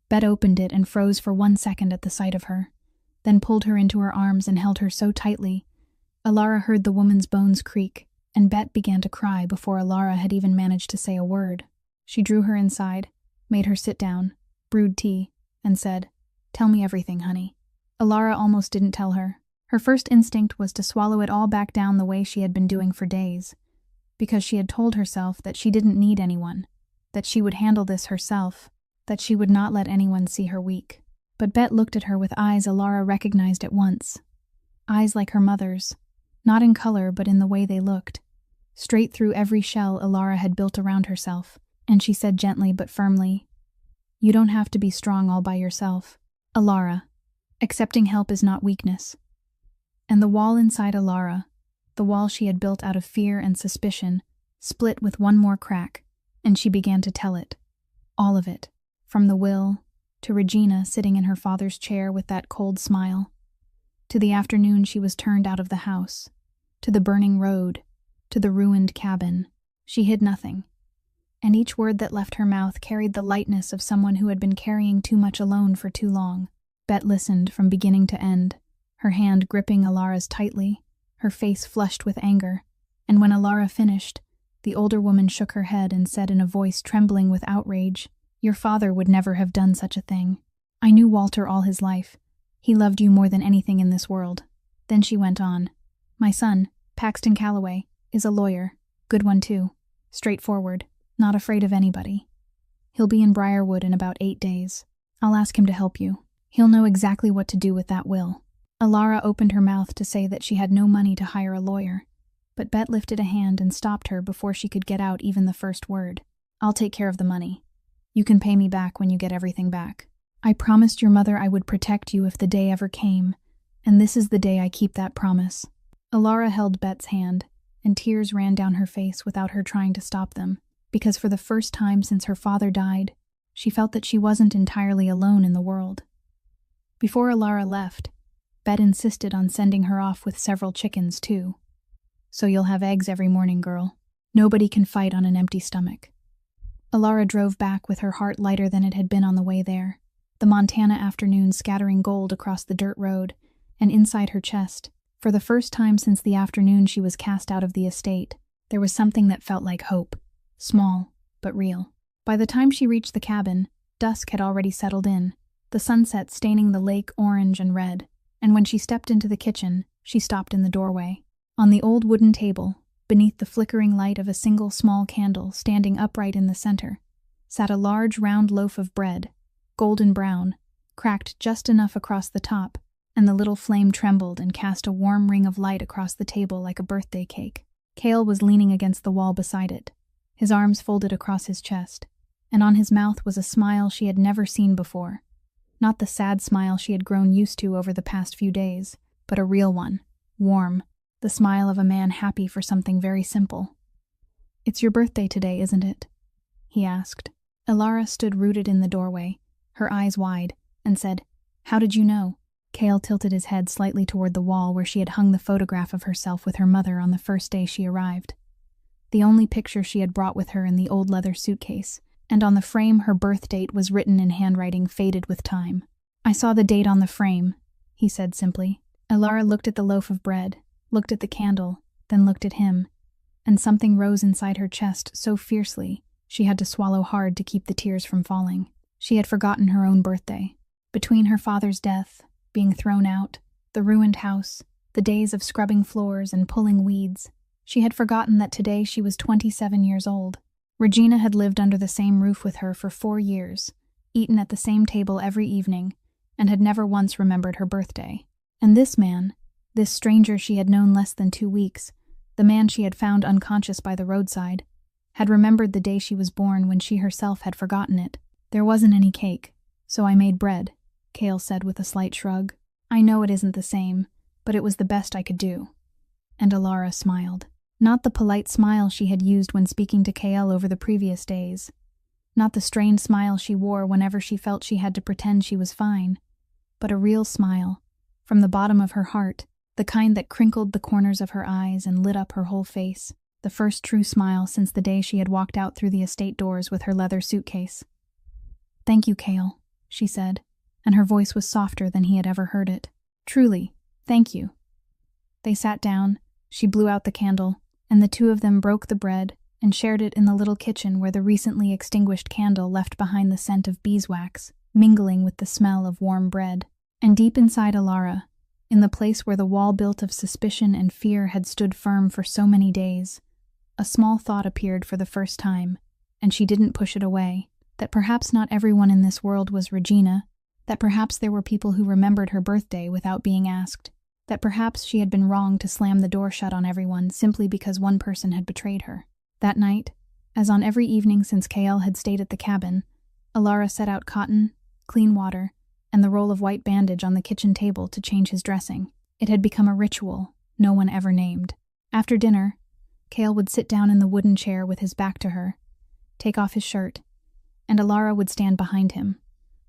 Bet opened it and froze for 1 second at the sight of her, then pulled her into her arms and held her so tightly, Alara heard the woman's bones creak, and Bet began to cry before Alara had even managed to say a word. She drew her inside, made her sit down, brewed tea, and said, "Tell me everything, honey." Alara almost didn't tell her. Her first instinct was to swallow it all back down the way she had been doing for days, because she had told herself that she didn't need anyone, that she would handle this herself, that she would not let anyone see her weak. But Bet looked at her with eyes Alara recognized at once. Eyes like her mother's, not in color but in the way they looked, straight through every shell Alara had built around herself, and she said gently but firmly, "You don't have to be strong all by yourself, Alara. Accepting help is not weakness." And the wall inside Alara, the wall she had built out of fear and suspicion, split with one more crack, and she began to tell it. All of it, from the will, to Regina sitting in her father's chair with that cold smile, to the afternoon she was turned out of the house, to the burning road, to the ruined cabin. She hid nothing, and each word that left her mouth carried the lightness of someone who had been carrying too much alone for too long. Bet listened from beginning to end, her hand gripping Alara's tightly, her face flushed with anger, and when Alara finished, the older woman shook her head and said in a voice trembling with outrage, "Your father would never have done such a thing. I knew Walter all his life. He loved you more than anything in this world." Then she went on, "My son, Paxton Calloway, is a lawyer, good one too, straightforward, not afraid of anybody. He'll be in Briarwood in about 8 days. I'll ask him to help you. He'll know exactly what to do with that will." Alara opened her mouth to say that she had no money to hire a lawyer, but Bet lifted a hand and stopped her before she could get out even the first word. "I'll take care of the money. You can pay me back when you get everything back. I promised your mother I would protect you if the day ever came, and this is the day I keep that promise." Alara held Bet's hand, and tears ran down her face without her trying to stop them, because for the first time since her father died, she felt that she wasn't entirely alone in the world. Before Alara left, Bet insisted on sending her off with several chickens too. "So you'll have eggs every morning, girl. Nobody can fight on an empty stomach." Alara drove back with her heart lighter than it had been on the way there, the Montana afternoon scattering gold across the dirt road, and inside her chest, for the first time since the afternoon she was cast out of the estate, there was something that felt like hope, small but real. By the time she reached the cabin, dusk had already settled in, the sunset staining the lake orange and red, and when she stepped into the kitchen, she stopped in the doorway. On the old wooden table, beneath the flickering light of a single small candle standing upright in the center, sat a large round loaf of bread, golden brown, cracked just enough across the top, and the little flame trembled and cast a warm ring of light across the table like a birthday cake. Cale was leaning against the wall beside it, his arms folded across his chest, and on his mouth was a smile she had never seen before. Not the sad smile she had grown used to over the past few days, but a real one, warm, the smile of a man happy for something very simple. "It's your birthday today, isn't it?" he asked. Alara stood rooted in the doorway, her eyes wide, and said, "How did you know?" Cale tilted his head slightly toward the wall where she had hung the photograph of herself with her mother on the first day she arrived. The only picture she had brought with her in the old leather suitcase, and on the frame her birth date was written in handwriting faded with time. "I saw the date on the frame," he said simply. Alara looked at the loaf of bread, looked at the candle, then looked at him, and something rose inside her chest so fiercely she had to swallow hard to keep the tears from falling. She had forgotten her own birthday. Between her father's death, being thrown out, the ruined house, the days of scrubbing floors and pulling weeds, she had forgotten that today she was 27 years old. Regina had lived under the same roof with her for 4 years, eaten at the same table every evening, and had never once remembered her birthday. And this man, this stranger she had known less than 2 weeks, the man she had found unconscious by the roadside, had remembered the day she was born when she herself had forgotten it. There wasn't any cake, So I made bread, Cale said with a slight shrug. I know it isn't the same, but it was the best I could do. And Alara smiled. Not the polite smile she had used when speaking to Cale over the previous days. Not the strained smile she wore whenever she felt she had to pretend she was fine, but a real smile, from the bottom of her heart, the kind that crinkled the corners of her eyes and lit up her whole face, the first true smile since the day she had walked out through the estate doors with her leather suitcase. Thank you, Cale, she said, and her voice was softer than he had ever heard it. Truly, thank you. They sat down, she blew out the candle, and the two of them broke the bread and shared it in the little kitchen where the recently extinguished candle left behind the scent of beeswax, mingling with the smell of warm bread. And deep inside Alara, in the place where the wall built of suspicion and fear had stood firm for so many days, a small thought appeared for the first time, and she didn't push it away, that perhaps not everyone in this world was Regina, that perhaps there were people who remembered her birthday without being asked, that perhaps she had been wrong to slam the door shut on everyone simply because one person had betrayed her. That night, as on every evening since Cale had stayed at the cabin, Alara set out cotton, clean water, and the roll of white bandage on the kitchen table to change his dressing. It had become a ritual no one ever named. After dinner, Cale would sit down in the wooden chair with his back to her, take off his shirt, and Alara would stand behind him,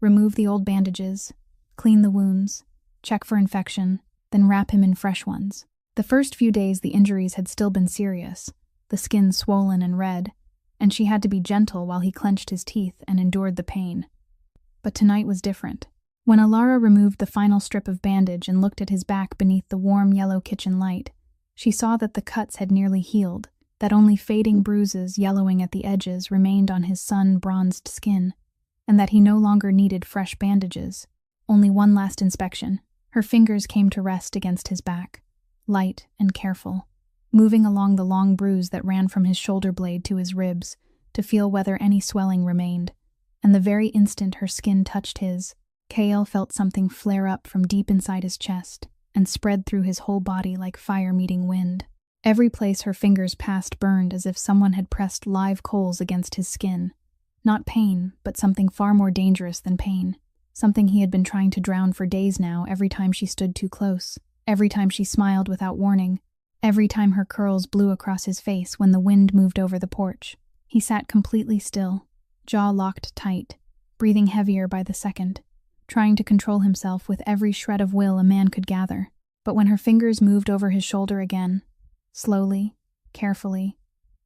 remove the old bandages, clean the wounds, check for infection, then wrap him in fresh ones. The first few days the injuries had still been serious, the skin swollen and red, and she had to be gentle while he clenched his teeth and endured the pain. But tonight was different. When Alara removed the final strip of bandage and looked at his back beneath the warm yellow kitchen light, she saw that the cuts had nearly healed, that only fading bruises yellowing at the edges remained on his sun-bronzed skin, and that he no longer needed fresh bandages, only one last inspection. Her fingers came to rest against his back, light and careful, moving along the long bruise that ran from his shoulder blade to his ribs to feel whether any swelling remained, and the very instant her skin touched his, Cale felt something flare up from deep inside his chest and spread through his whole body like fire meeting wind. Every place her fingers passed burned as if someone had pressed live coals against his skin. Not pain, but something far more dangerous than pain. Something he had been trying to drown for days now every time she stood too close, every time she smiled without warning, every time her curls blew across his face when the wind moved over the porch. He sat completely still, jaw locked tight, breathing heavier by the second, trying to control himself with every shred of will a man could gather. But when her fingers moved over his shoulder again, slowly, carefully,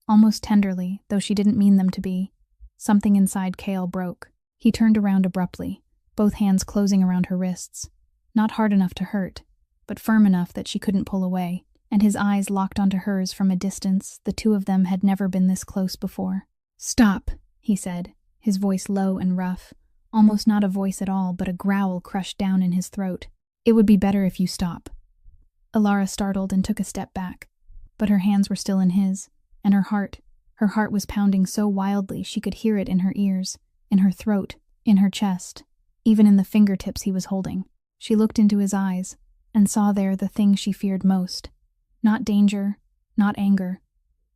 almost tenderly, though she didn't mean them to be, something inside Cale broke. He turned around abruptly, both hands closing around her wrists, not hard enough to hurt, but firm enough that she couldn't pull away, and his eyes locked onto hers from a distance the two of them had never been this close before. "Stop," he said, his voice low and rough, almost not a voice at all but a growl crushed down in his throat. "It would be better if you stop." Alara startled and took a step back, but her hands were still in his, and her heart was pounding so wildly she could hear it in her ears, in her throat, in her chest, even in the fingertips he was holding. She looked into his eyes and saw there the thing she feared most. Not danger, not anger,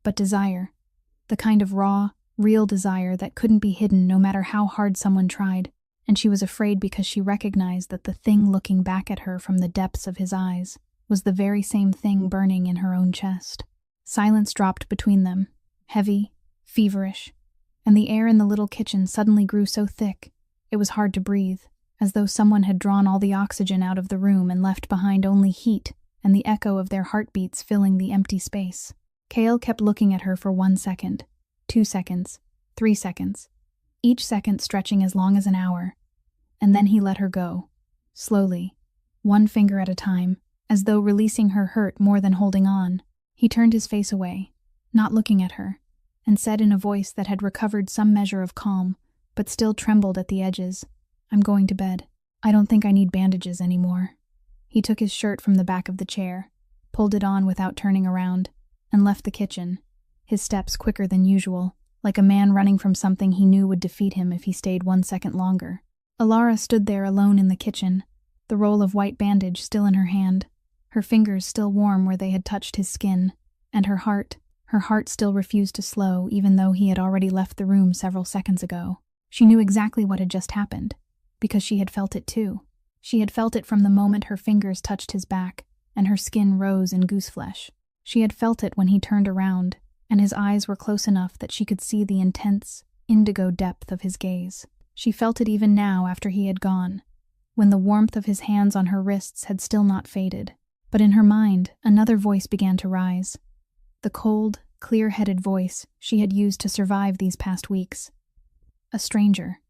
but desire. The kind of raw, real desire that couldn't be hidden no matter how hard someone tried, and she was afraid because she recognized that the thing looking back at her from the depths of his eyes was the very same thing burning in her own chest. Silence dropped between them, heavy, feverish, and the air in the little kitchen suddenly grew so thick it was hard to breathe, as though someone had drawn all the oxygen out of the room and left behind only heat and the echo of their heartbeats filling the empty space. Cale kept looking at her for 1 second, 2 seconds, 3 seconds, each second stretching as long as an hour, and then he let her go, slowly, one finger at a time, as though releasing her hurt more than holding on. He turned his face away, not looking at her, and said in a voice that had recovered some measure of calm, but still trembled at the edges, "I'm going to bed. I don't think I need bandages anymore." He took his shirt from the back of the chair, pulled it on without turning around, and left the kitchen, his steps quicker than usual, like a man running from something he knew would defeat him if he stayed 1 second longer. Alara stood there alone in the kitchen, the roll of white bandage still in her hand, her fingers still warm where they had touched his skin, and her heart still refused to slow even though he had already left the room several seconds ago. She knew exactly what had just happened. because she had felt it too. She had felt it from the moment her fingers touched his back, and her skin rose in gooseflesh. She had felt it when he turned around, and his eyes were close enough that she could see the intense, indigo depth of his gaze. She felt it even now after he had gone, when the warmth of his hands on her wrists had still not faded. But in her mind, another voice began to rise. The cold, clear-headed voice she had used to survive these past weeks. A stranger.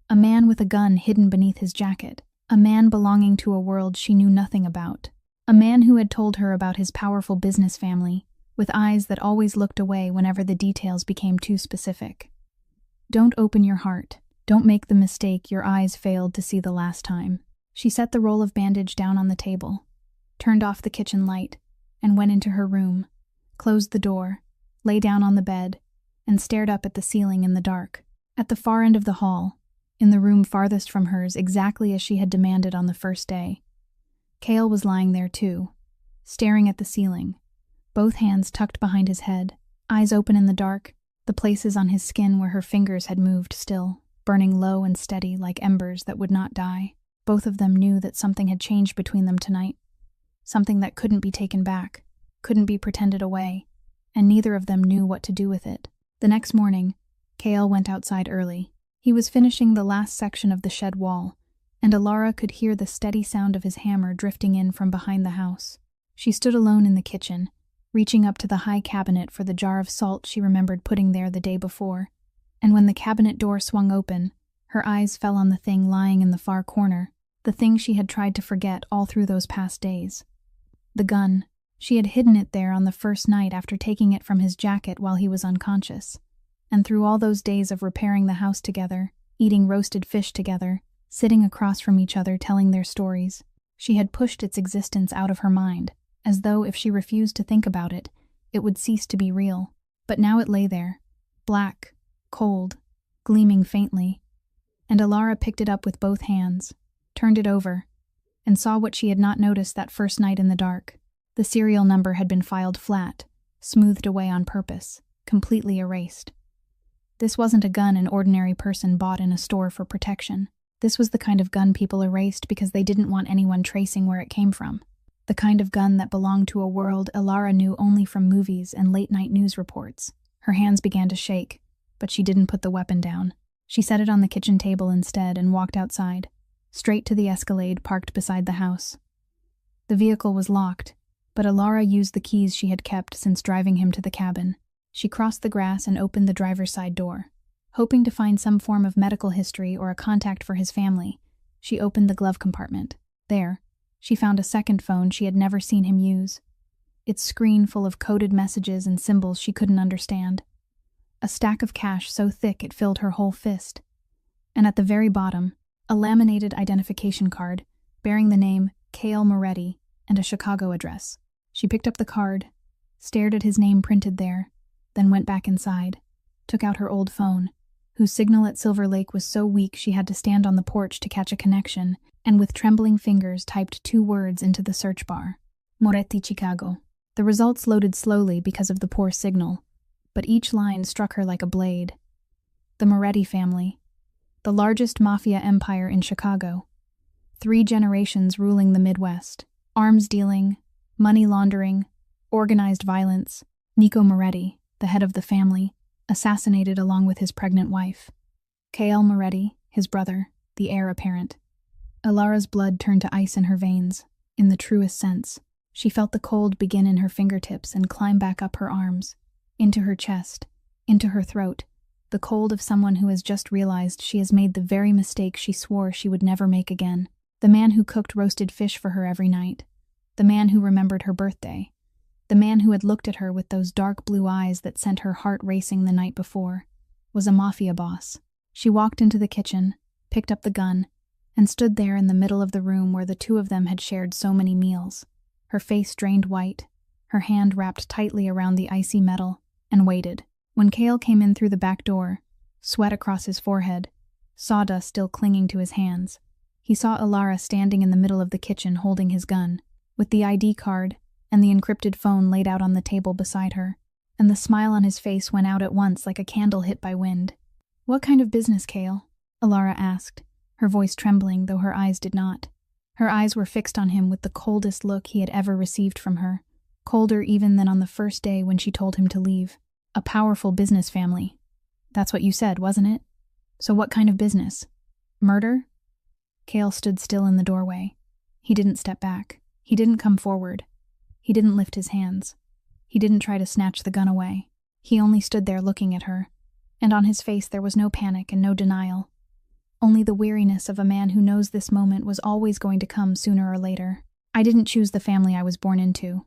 A man with a gun hidden beneath his jacket. A man belonging to a world she knew nothing about. A man who had told her about his powerful business family, with eyes that always looked away whenever the details became too specific. Don't open your heart. Don't make the mistake your eyes failed to see the last time. She set the roll of bandage down on the table, turned off the kitchen light, and went into her room, closed the door, lay down on the bed, and stared up at the ceiling in the dark. At the far end of the hall, in the room farthest from hers, exactly as she had demanded on the first day, Cale was lying there too, staring at the ceiling, both hands tucked behind his head, eyes open in the dark, the places on his skin where her fingers had moved still, burning low and steady like embers that would not die. Both of them knew that something had changed between them tonight, something that couldn't be taken back, couldn't be pretended away, and neither of them knew what to do with it. The next morning, Cale went outside early. He was finishing the last section of the shed wall, and Alara could hear the steady sound of his hammer drifting in from behind the house. She stood alone in the kitchen, reaching up to the high cabinet for the jar of salt she remembered putting there the day before, and when the cabinet door swung open, her eyes fell on the thing lying in the far corner, the thing she had tried to forget all through those past days. The gun. She had hidden it there on the first night after taking it from his jacket while he was unconscious. And through all those days of repairing the house together, eating roasted fish together, sitting across from each other telling their stories, she had pushed its existence out of her mind, as though if she refused to think about it, it would cease to be real. But now it lay there, black, cold, gleaming faintly, and Alara picked it up with both hands, turned it over, and saw what she had not noticed that first night in the dark. The serial number had been filed flat, smoothed away on purpose, completely erased. This wasn't a gun an ordinary person bought in a store for protection. This was the kind of gun people erased because they didn't want anyone tracing where it came from. The kind of gun that belonged to a world Alara knew only from movies and late-night news reports. Her hands began to shake, but she didn't put the weapon down. She set it on the kitchen table instead and walked outside, straight to the Escalade parked beside the house. The vehicle was locked, but Alara used the keys she had kept since driving him to the cabin. She crossed the grass and opened the driver's side door. Hoping to find some form of medical history or a contact for his family, she opened the glove compartment. There, she found a second phone she had never seen him use, its screen full of coded messages and symbols she couldn't understand. A stack of cash so thick it filled her whole fist. And at the very bottom, a laminated identification card bearing the name Cale Moretti and a Chicago address. She picked up the card, stared at his name printed there, then went back inside, took out her old phone, whose signal at Silver Lake was so weak she had to stand on the porch to catch a connection, and with trembling fingers typed 2 words into the search bar. Moretti, Chicago. The results loaded slowly because of the poor signal, but each line struck her like a blade. The Moretti family. The largest mafia empire in Chicago. 3 generations ruling the Midwest. Arms dealing, money laundering, organized violence. Nico Moretti, the head of the family, assassinated along with his pregnant wife. Cale Moretti, his brother, the heir apparent. Alara's blood turned to ice in her veins, in the truest sense. She felt the cold begin in her fingertips and climb back up her arms, into her chest, into her throat, the cold of someone who has just realized she has made the very mistake she swore she would never make again. The man who cooked roasted fish for her every night. The man who remembered her birthday. The man who had looked at her with those dark blue eyes that sent her heart racing the night before, was a mafia boss. She walked into the kitchen, picked up the gun, and stood there in the middle of the room where the 2 of them had shared so many meals. Her face drained white, her hand wrapped tightly around the icy metal, and waited. When Cale came in through the back door, sweat across his forehead, sawdust still clinging to his hands, he saw Alara standing in the middle of the kitchen holding his gun, with the ID card and the encrypted phone laid out on the table beside her, and the smile on his face went out at once like a candle hit by wind. "What kind of business, Cale?" Alara asked, her voice trembling, though her eyes did not. Her eyes were fixed on him with the coldest look he had ever received from her, colder even than on the first day when she told him to leave. A powerful business family. That's what you said, wasn't it? So what kind of business? Murder? Cale stood still in the doorway. He didn't step back. He didn't come forward. He didn't lift his hands. He didn't try to snatch the gun away. He only stood there looking at her, and on his face there was no panic and no denial. Only the weariness of a man who knows this moment was always going to come sooner or later. "I didn't choose the family I was born into,"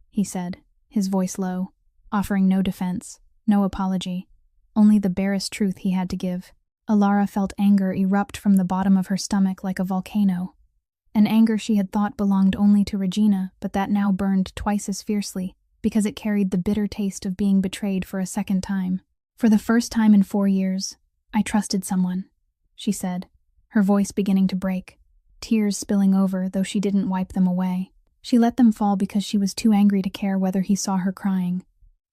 he said, his voice low, offering no defense, no apology, only the barest truth he had to give. Alara felt anger erupt from the bottom of her stomach like a volcano. An anger she had thought belonged only to Regina, but that now burned twice as fiercely, because it carried the bitter taste of being betrayed for a second time. "For the first time in 4 years, I trusted someone," she said, her voice beginning to break, tears spilling over, though she didn't wipe them away. She let them fall because she was too angry to care whether he saw her crying.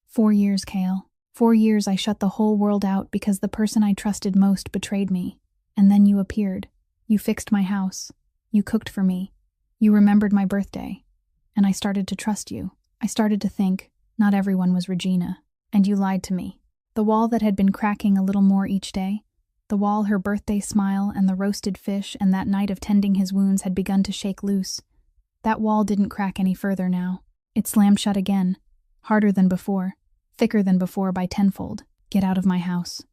4 years, Cale. 4 years I shut the whole world out because the person I trusted most betrayed me. And then you appeared. You fixed my house. You cooked for me. You remembered my birthday. And I started to trust you. I started to think not everyone was Regina. And you lied to me. The wall that had been cracking a little more each day, the wall her birthday smile and the roasted fish and that night of tending his wounds had begun to shake loose. That wall didn't crack any further now. It slammed shut again, harder than before, thicker than before by tenfold. "Get out of my house,"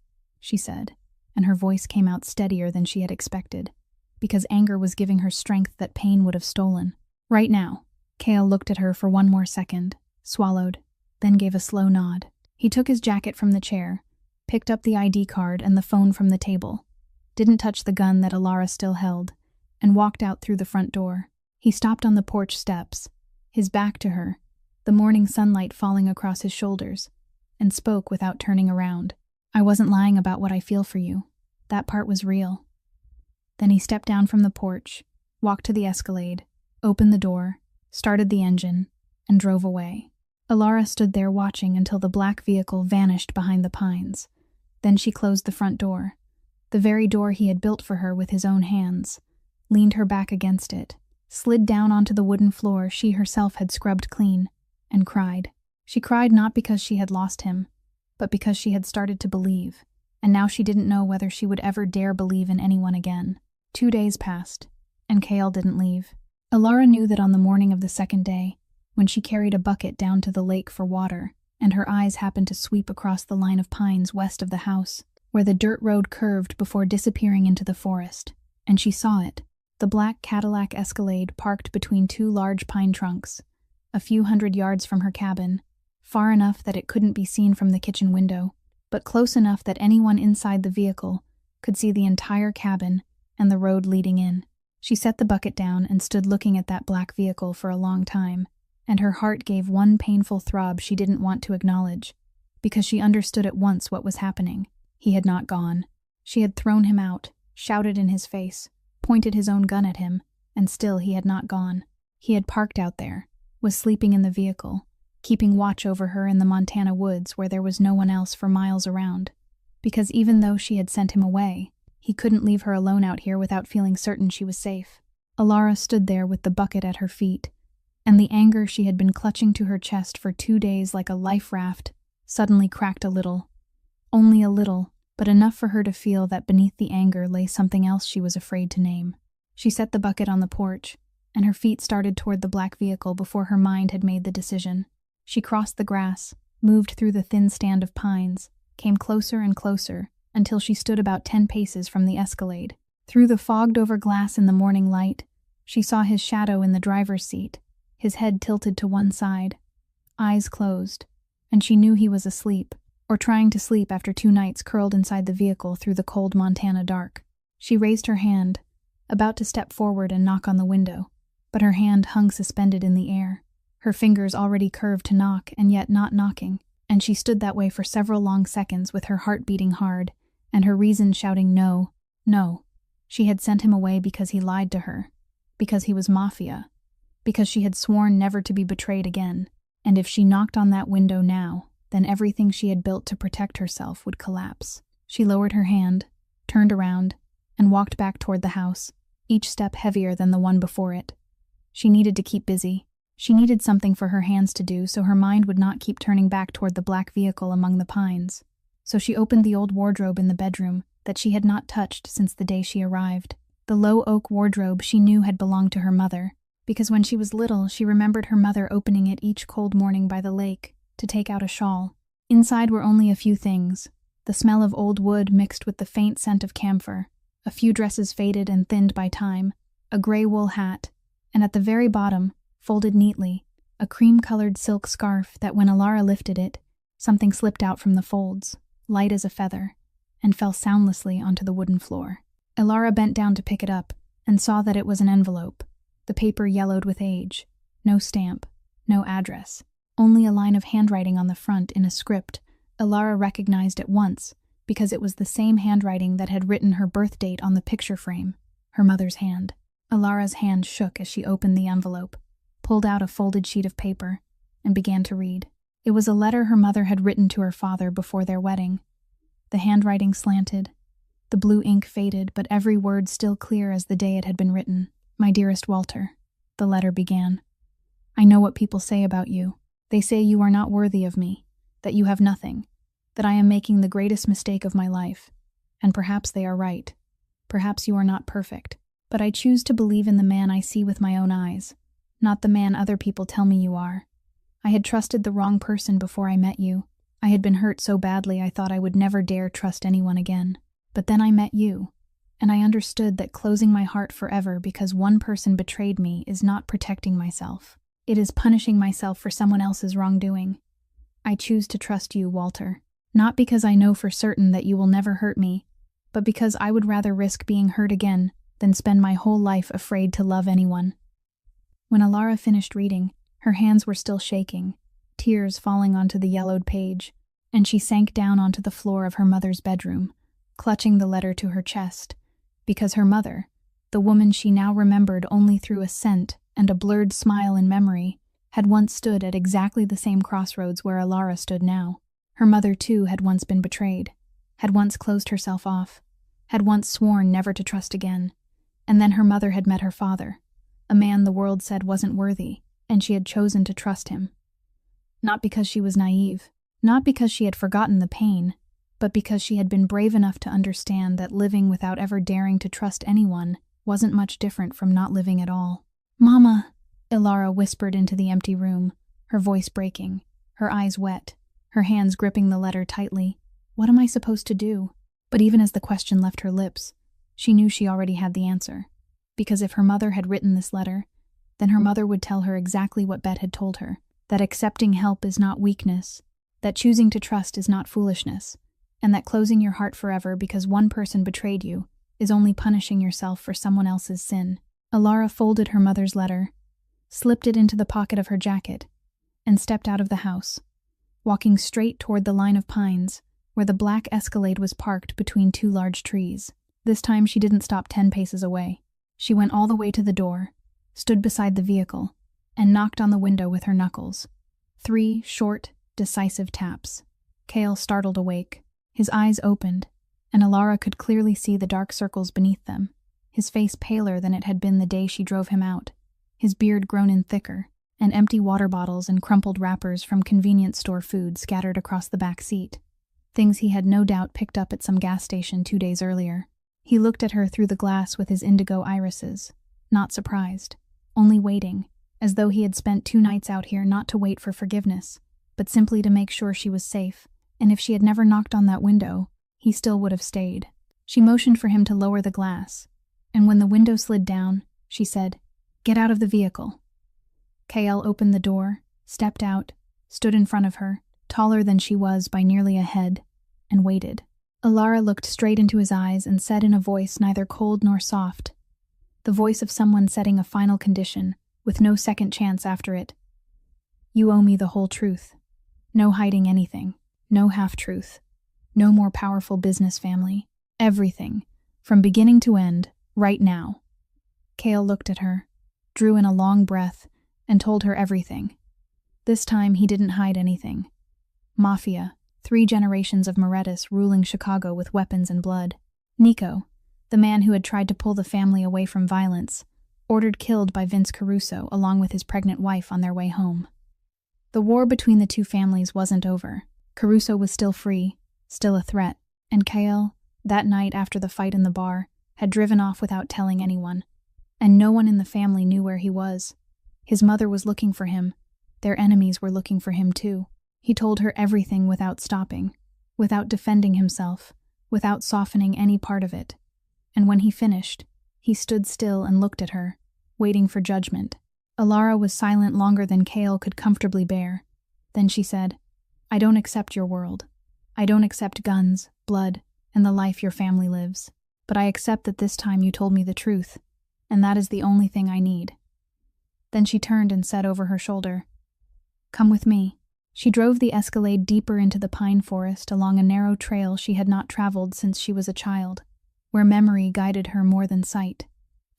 she said, and her voice came out steadier than she had expected, because anger was giving her strength that pain would have stolen. "Right now." Cale looked at her for one more second, swallowed, then gave a slow nod. He took his jacket from the chair, picked up the ID card and the phone from the table, didn't touch the gun that Alara still held, and walked out through the front door. He stopped on the porch steps, his back to her, the morning sunlight falling across his shoulders, and spoke without turning around. "I wasn't lying about what I feel for you. That part was real." Then he stepped down from the porch, walked to the Escalade, opened the door, started the engine, and drove away. Alara stood there watching until the black vehicle vanished behind the pines. Then she closed the front door, the very door he had built for her with his own hands, leaned her back against it, slid down onto the wooden floor she herself had scrubbed clean, and cried. She cried not because she had lost him, but because she had started to believe, and now she didn't know whether she would ever dare believe in anyone again. 2 days passed, and Cale didn't leave. Alara knew that on the morning of the second day, when she carried a bucket down to the lake for water, and her eyes happened to sweep across the line of pines west of the house, where the dirt road curved before disappearing into the forest, and she saw it, the black Cadillac Escalade parked between 2 large pine trunks, a few hundred yards from her cabin, far enough that it couldn't be seen from the kitchen window, but close enough that anyone inside the vehicle could see the entire cabin and the road leading in. She set the bucket down and stood looking at that black vehicle for a long time, and her heart gave one painful throb she didn't want to acknowledge, because she understood at once what was happening. He had not gone. She had thrown him out, shouted in his face, pointed his own gun at him, and still he had not gone. He had parked out there, was sleeping in the vehicle, keeping watch over her in the Montana woods where there was no one else for miles around, because even though she had sent him away, he couldn't leave her alone out here without feeling certain she was safe. Alara stood there with the bucket at her feet, and the anger she had been clutching to her chest for 2 days like a life raft suddenly cracked a little. Only a little, but enough for her to feel that beneath the anger lay something else she was afraid to name. She set the bucket on the porch, and her feet started toward the black vehicle before her mind had made the decision. She crossed the grass, moved through the thin stand of pines, came closer and closer, until she stood about 10 paces from the Escalade. Through the fogged-over glass in the morning light, she saw his shadow in the driver's seat, his head tilted to one side, eyes closed, and she knew he was asleep, or trying to sleep after 2 nights curled inside the vehicle through the cold Montana dark. She raised her hand, about to step forward and knock on the window, but her hand hung suspended in the air, her fingers already curved to knock and yet not knocking, and she stood that way for several long seconds with her heart beating hard, and her reason shouting no, no. She had sent him away because he lied to her, because he was mafia, because she had sworn never to be betrayed again, and if she knocked on that window now, then everything she had built to protect herself would collapse. She lowered her hand, turned around, and walked back toward the house, each step heavier than the one before it. She needed to keep busy. She needed something for her hands to do so her mind would not keep turning back toward the black vehicle among the pines. So she opened the old wardrobe in the bedroom that she had not touched since the day she arrived. The low oak wardrobe she knew had belonged to her mother, because when she was little she remembered her mother opening it each cold morning by the lake to take out a shawl. Inside were only a few things: the smell of old wood mixed with the faint scent of camphor, a few dresses faded and thinned by time, a gray wool hat, and at the very bottom, folded neatly, a cream-colored silk scarf that when Alara lifted it, something slipped out from the folds, light as a feather, and fell soundlessly onto the wooden floor. Alara bent down to pick it up and saw that it was an envelope, the paper yellowed with age, no stamp, no address, only a line of handwriting on the front in a script Alara recognized at once because it was the same handwriting that had written her birth date on the picture frame, her mother's hand. Alara's hand shook as she opened the envelope, pulled out a folded sheet of paper, and began to read. It was a letter her mother had written to her father before their wedding. The handwriting slanted, the blue ink faded, but every word still clear as the day it had been written. "My dearest Walter," the letter began. "I know what people say about you. They say you are not worthy of me, that you have nothing, that I am making the greatest mistake of my life. And perhaps they are right. Perhaps you are not perfect. But I choose to believe in the man I see with my own eyes, not the man other people tell me you are. I had trusted the wrong person before I met you. I had been hurt so badly I thought I would never dare trust anyone again. But then I met you, and I understood that closing my heart forever because one person betrayed me is not protecting myself. It is punishing myself for someone else's wrongdoing. I choose to trust you, Walter, not because I know for certain that you will never hurt me, but because I would rather risk being hurt again than spend my whole life afraid to love anyone." When Alara finished reading, her hands were still shaking, tears falling onto the yellowed page, and she sank down onto the floor of her mother's bedroom, clutching the letter to her chest, because her mother, the woman she now remembered only through a scent and a blurred smile in memory, had once stood at exactly the same crossroads where Alara stood now. Her mother, too, had once been betrayed, had once closed herself off, had once sworn never to trust again. And then her mother had met her father, a man the world said wasn't worthy, and she had chosen to trust him. Not because she was naive, not because she had forgotten the pain, but because she had been brave enough to understand that living without ever daring to trust anyone wasn't much different from not living at all. "Mama," Alara whispered into the empty room, her voice breaking, her eyes wet, her hands gripping the letter tightly. "What am I supposed to do?" But even as the question left her lips, she knew she already had the answer, because if her mother had written this letter, then her mother would tell her exactly what Bet had told her, that accepting help is not weakness, that choosing to trust is not foolishness, and that closing your heart forever because one person betrayed you is only punishing yourself for someone else's sin. Alara folded her mother's letter, slipped it into the pocket of her jacket, and stepped out of the house, walking straight toward the line of pines where the black Escalade was parked between two large trees. This time she didn't stop 10 paces away. She went all the way to the door, stood beside the vehicle, and knocked on the window with her knuckles. 3 short, decisive taps. Cale startled awake. His eyes opened, and Alara could clearly see the dark circles beneath them, his face paler than it had been the day she drove him out, his beard grown in thicker, and empty water bottles and crumpled wrappers from convenience store food scattered across the back seat, things he had no doubt picked up at some gas station 2 days earlier. He looked at her through the glass with his indigo irises, not surprised, only waiting, as though he had spent 2 nights out here not to wait for forgiveness, but simply to make sure she was safe, and if she had never knocked on that window, he still would have stayed. She motioned for him to lower the glass, and when the window slid down, she said, "Get out of the vehicle." Cale opened the door, stepped out, stood in front of her, taller than she was by nearly a head, and waited. Alara looked straight into his eyes and said in a voice neither cold nor soft, the voice of someone setting a final condition, with no second chance after it, "You owe me the whole truth. No hiding anything, no half-truth, no more powerful business family. Everything, from beginning to end, right now." Cale looked at her, drew in a long breath, and told her everything. This time he didn't hide anything. Mafia, 3 generations of Morettis ruling Chicago with weapons and blood. Nico, the man who had tried to pull the family away from violence, ordered killed by Vince Caruso along with his pregnant wife on their way home. The war between the two families wasn't over. Caruso was still free, still a threat, and Kale, that night after the fight in the bar, had driven off without telling anyone. And no one in the family knew where he was. His mother was looking for him. Their enemies were looking for him too. He told her everything without stopping, without defending himself, without softening any part of it. And when he finished, he stood still and looked at her, waiting for judgment. Alara was silent longer than Kale could comfortably bear. Then she said, "I don't accept your world. I don't accept guns, blood, and the life your family lives. But I accept that this time you told me the truth, and that is the only thing I need." Then she turned and said over her shoulder, "Come with me." She drove the Escalade deeper into the pine forest along a narrow trail she had not traveled since she was a child, where memory guided her more than sight.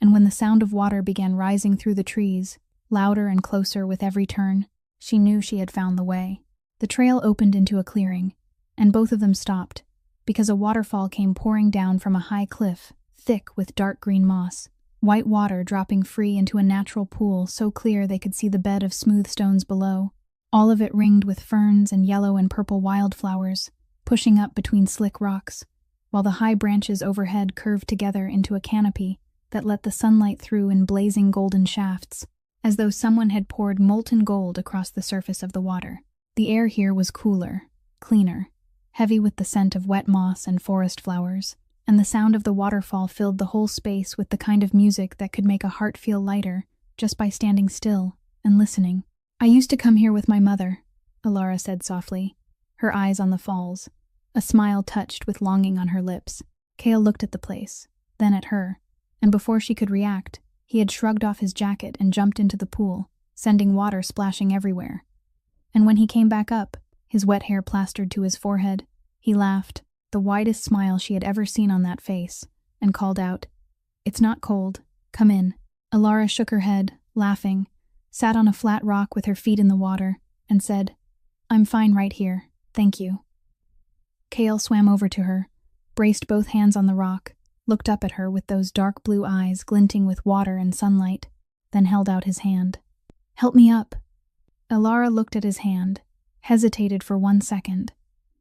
And when the sound of water began rising through the trees, louder and closer with every turn, she knew she had found the way. The trail opened into a clearing, and both of them stopped, because a waterfall came pouring down from a high cliff, thick with dark green moss, white water dropping free into a natural pool so clear they could see the bed of smooth stones below, all of it ringed with ferns and yellow and purple wildflowers, pushing up between slick rocks, while the high branches overhead curved together into a canopy that let the sunlight through in blazing golden shafts, as though someone had poured molten gold across the surface of the water. The air here was cooler, cleaner, heavy with the scent of wet moss and forest flowers, and the sound of the waterfall filled the whole space with the kind of music that could make a heart feel lighter just by standing still and listening. "I used to come here with my mother," Alara said softly, her eyes on the falls, a smile touched with longing on her lips. Kale looked at the place, then at her, and before she could react, he had shrugged off his jacket and jumped into the pool, sending water splashing everywhere. And when he came back up, his wet hair plastered to his forehead, he laughed, the widest smile she had ever seen on that face, and called out, "It's not cold. Come in." Alara shook her head, laughing, sat on a flat rock with her feet in the water, and said, "I'm fine right here, thank you." Kale swam over to her, braced both hands on the rock, looked up at her with those dark blue eyes glinting with water and sunlight, then held out his hand. "Help me up." Alara looked at his hand, hesitated for 1 second,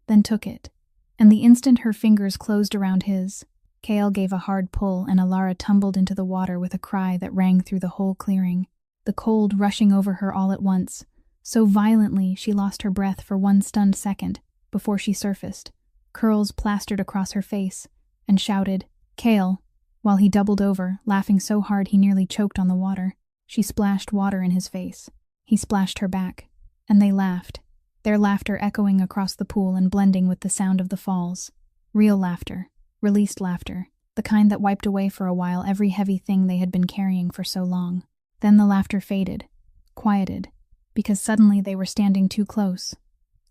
then took it, and the instant her fingers closed around his, Kale gave a hard pull and Alara tumbled into the water with a cry that rang through the whole clearing, the cold rushing over her all at once, so violently she lost her breath for 1 stunned second before she surfaced, curls plastered across her face, and shouted, "Kale," while he doubled over, laughing so hard he nearly choked on the water. She splashed water in his face. He splashed her back, and they laughed, their laughter echoing across the pool and blending with the sound of the falls. Real laughter, released laughter, the kind that wiped away for a while every heavy thing they had been carrying for so long. Then the laughter faded, quieted, because suddenly they were standing too close.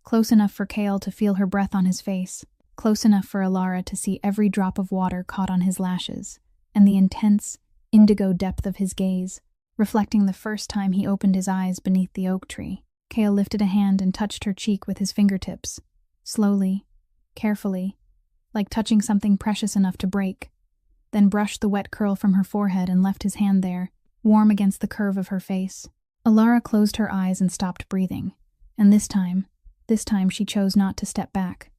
Close enough for Kale to feel her breath on his face, close enough for Alara to see every drop of water caught on his lashes, and the intense, indigo depth of his gaze, reflecting the first time he opened his eyes beneath the oak tree. Kale lifted a hand and touched her cheek with his fingertips, slowly, carefully, like touching something precious enough to break, then brushed the wet curl from her forehead and left his hand there, warm against the curve of her face. Alara closed her eyes and stopped breathing, and this time she chose not to step back.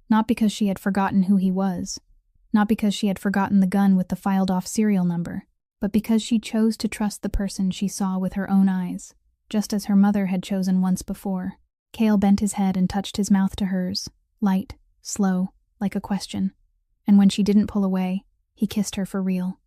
Not because she had forgotten who he was, not because she had forgotten the gun with the filed-off serial number, but because she chose to trust the person she saw with her own eyes, just as her mother had chosen once before. Kale bent his head and touched his mouth to hers, light, slow, like a question. And when she didn't pull away, he kissed her for real.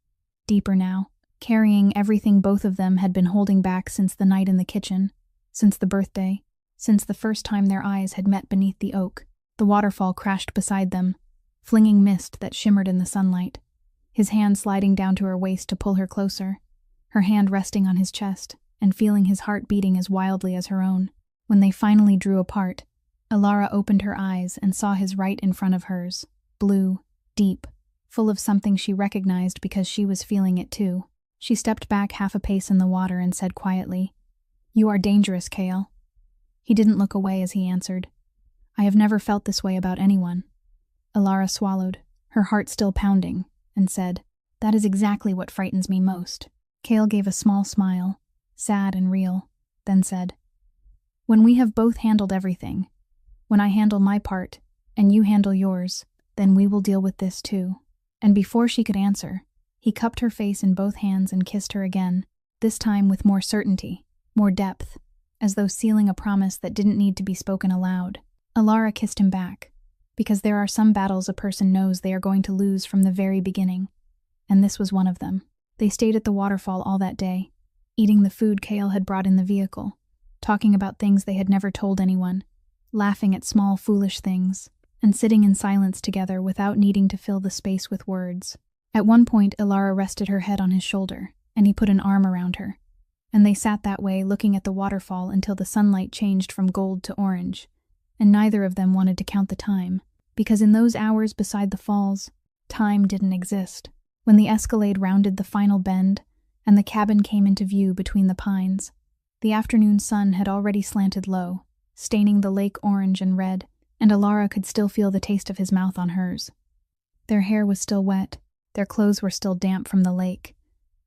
Deeper now, carrying everything both of them had been holding back since the night in the kitchen, since the birthday, since the first time their eyes had met beneath the oak. The waterfall crashed beside them, flinging mist that shimmered in the sunlight, his hand sliding down to her waist to pull her closer, her hand resting on his chest and feeling his heart beating as wildly as her own. When they finally drew apart, Alara opened her eyes and saw his right in front of hers, blue, deep, full of something she recognized because she was feeling it too. She stepped back half a pace in the water and said quietly, "You are dangerous, Kale." He didn't look away as he answered, "I have never felt this way about anyone." Alara swallowed, her heart still pounding, and said, "That is exactly what frightens me most." Kale gave a small smile, sad and real, then said, "When we have both handled everything, when I handle my part and you handle yours, then we will deal with this too." And before she could answer, he cupped her face in both hands and kissed her again, this time with more certainty, more depth, as though sealing a promise that didn't need to be spoken aloud. Alara kissed him back, because there are some battles a person knows they are going to lose from the very beginning, and this was one of them. They stayed at the waterfall all that day, eating the food Kale had brought in the vehicle, talking about things they had never told anyone, laughing at small foolish things, and sitting in silence together without needing to fill the space with words. At one point, Alara rested her head on his shoulder, and he put an arm around her, and they sat that way looking at the waterfall until the sunlight changed from gold to orange, and neither of them wanted to count the time, because in those hours beside the falls, time didn't exist. When the Escalade rounded the final bend, and the cabin came into view between the pines, the afternoon sun had already slanted low, staining the lake orange and red, and Alara could still feel the taste of his mouth on hers. Their hair was still wet, their clothes were still damp from the lake,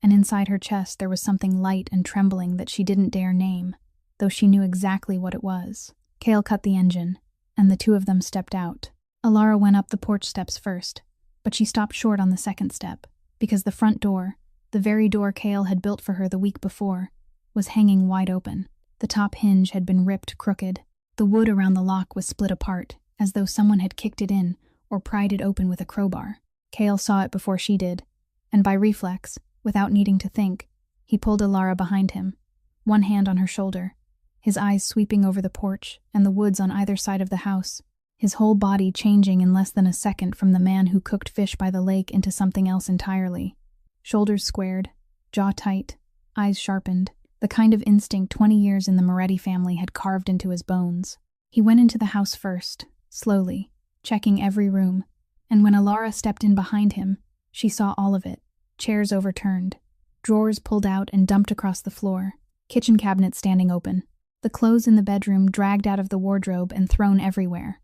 and inside her chest there was something light and trembling that she didn't dare name, though she knew exactly what it was. Kale cut the engine, and the two of them stepped out. Alara went up the porch steps first, but she stopped short on the second step, because the front door, the very door Kale had built for her the week before, was hanging wide open. The top hinge had been ripped crooked. The wood around the lock was split apart, as though someone had kicked it in or pried it open with a crowbar. Kale saw it before she did, and by reflex, without needing to think, he pulled Alara behind him, one hand on her shoulder, his eyes sweeping over the porch and the woods on either side of the house, his whole body changing in less than a second from the man who cooked fish by the lake into something else entirely. Shoulders squared, jaw tight, eyes sharpened, the kind of instinct 20 years in the Moretti family had carved into his bones. He went into the house first, slowly, checking every room, and when Alara stepped in behind him, she saw all of it. Chairs overturned, drawers pulled out and dumped across the floor, kitchen cabinets standing open, the clothes in the bedroom dragged out of the wardrobe and thrown everywhere,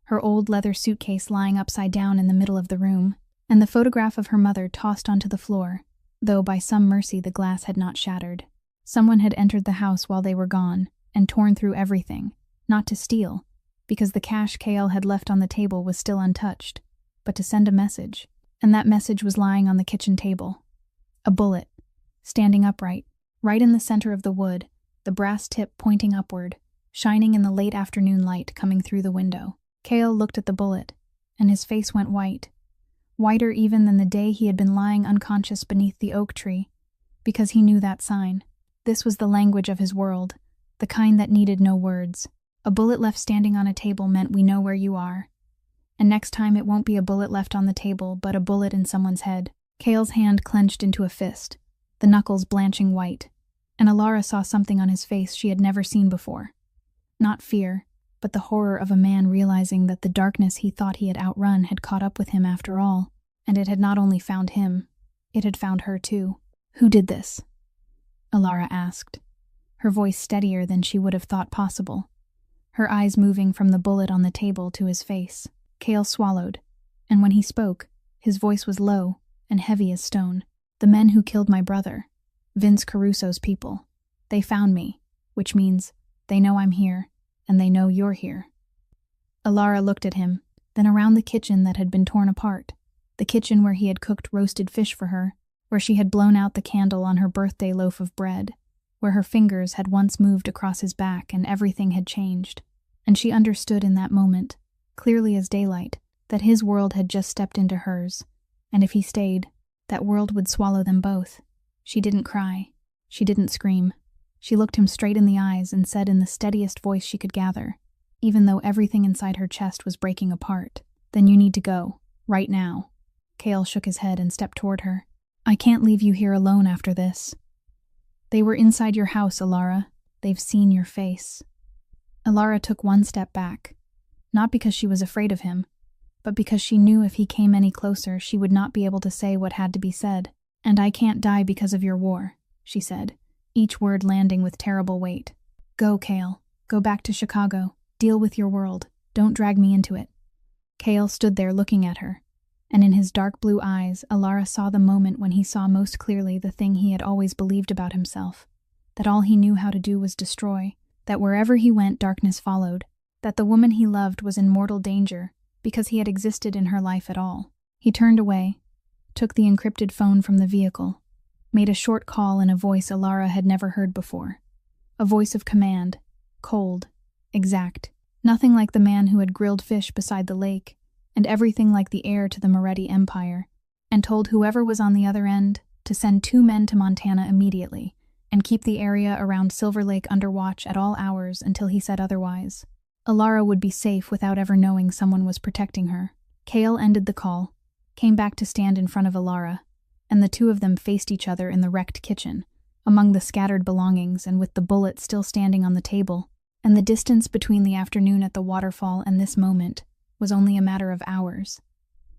her old leather suitcase lying upside down in the middle of the room, and the photograph of her mother tossed onto the floor, though by some mercy the glass had not shattered. Someone had entered the house while they were gone and torn through everything, not to steal, because the cash Kale had left on the table was still untouched, but to send a message, and that message was lying on the kitchen table. A bullet, standing upright, right in the center of the wood, the brass tip pointing upward, shining in the late afternoon light coming through the window. Kale looked at the bullet, and his face went white, whiter even than the day he had been lying unconscious beneath the oak tree, because he knew that sign. This was the language of his world, the kind that needed no words. A bullet left standing on a table meant we know where you are. And next time it won't be a bullet left on the table, but a bullet in someone's head. Kale's hand clenched into a fist, the knuckles blanching white, and Alara saw something on his face she had never seen before. Not fear, but the horror of a man realizing that the darkness he thought he had outrun had caught up with him after all, and it had not only found him, it had found her too. "Who did this?" Alara asked, her voice steadier than she would have thought possible, her eyes moving from the bullet on the table to his face. Kale swallowed, and when he spoke, his voice was low and heavy as stone. "The men who killed my brother, Vince Caruso's people. They found me, which means they know I'm here, and they know you're here." Alara looked at him, then around the kitchen that had been torn apart, the kitchen where he had cooked roasted fish for her, where she had blown out the candle on her birthday loaf of bread, where her fingers had once moved across his back and everything had changed. And she understood in that moment, clearly as daylight, that his world had just stepped into hers, and if he stayed, that world would swallow them both. She didn't cry. She didn't scream. She looked him straight in the eyes and said in the steadiest voice she could gather, even though everything inside her chest was breaking apart, "Then you need to go, right now." Kale shook his head and stepped toward her. "I can't leave you here alone after this. They were inside your house, Alara. They've seen your face." Alara took one step back, not because she was afraid of him, but because she knew if he came any closer she would not be able to say what had to be said. "And I can't die because of your war," she said, each word landing with terrible weight. "Go, Kale. Go back to Chicago. Deal with your world. Don't drag me into it." Kale stood there looking at her, and in his dark blue eyes, Alara saw the moment when he saw most clearly the thing he had always believed about himself, that all he knew how to do was destroy, that wherever he went darkness followed, that the woman he loved was in mortal danger because he had existed in her life at all. He turned away, took the encrypted phone from the vehicle, made a short call in a voice Alara had never heard before. A voice of command, cold, exact, nothing like the man who had grilled fish beside the lake, and everything like the heir to the Moretti Empire, and told whoever was on the other end to send 2 men to Montana immediately and keep the area around Silver Lake under watch at all hours until he said otherwise. Alara would be safe without ever knowing someone was protecting her. Cale ended the call, came back to stand in front of Alara, and the two of them faced each other in the wrecked kitchen, among the scattered belongings and with the bullet still standing on the table, and the distance between the afternoon at the waterfall and this moment was only a matter of hours.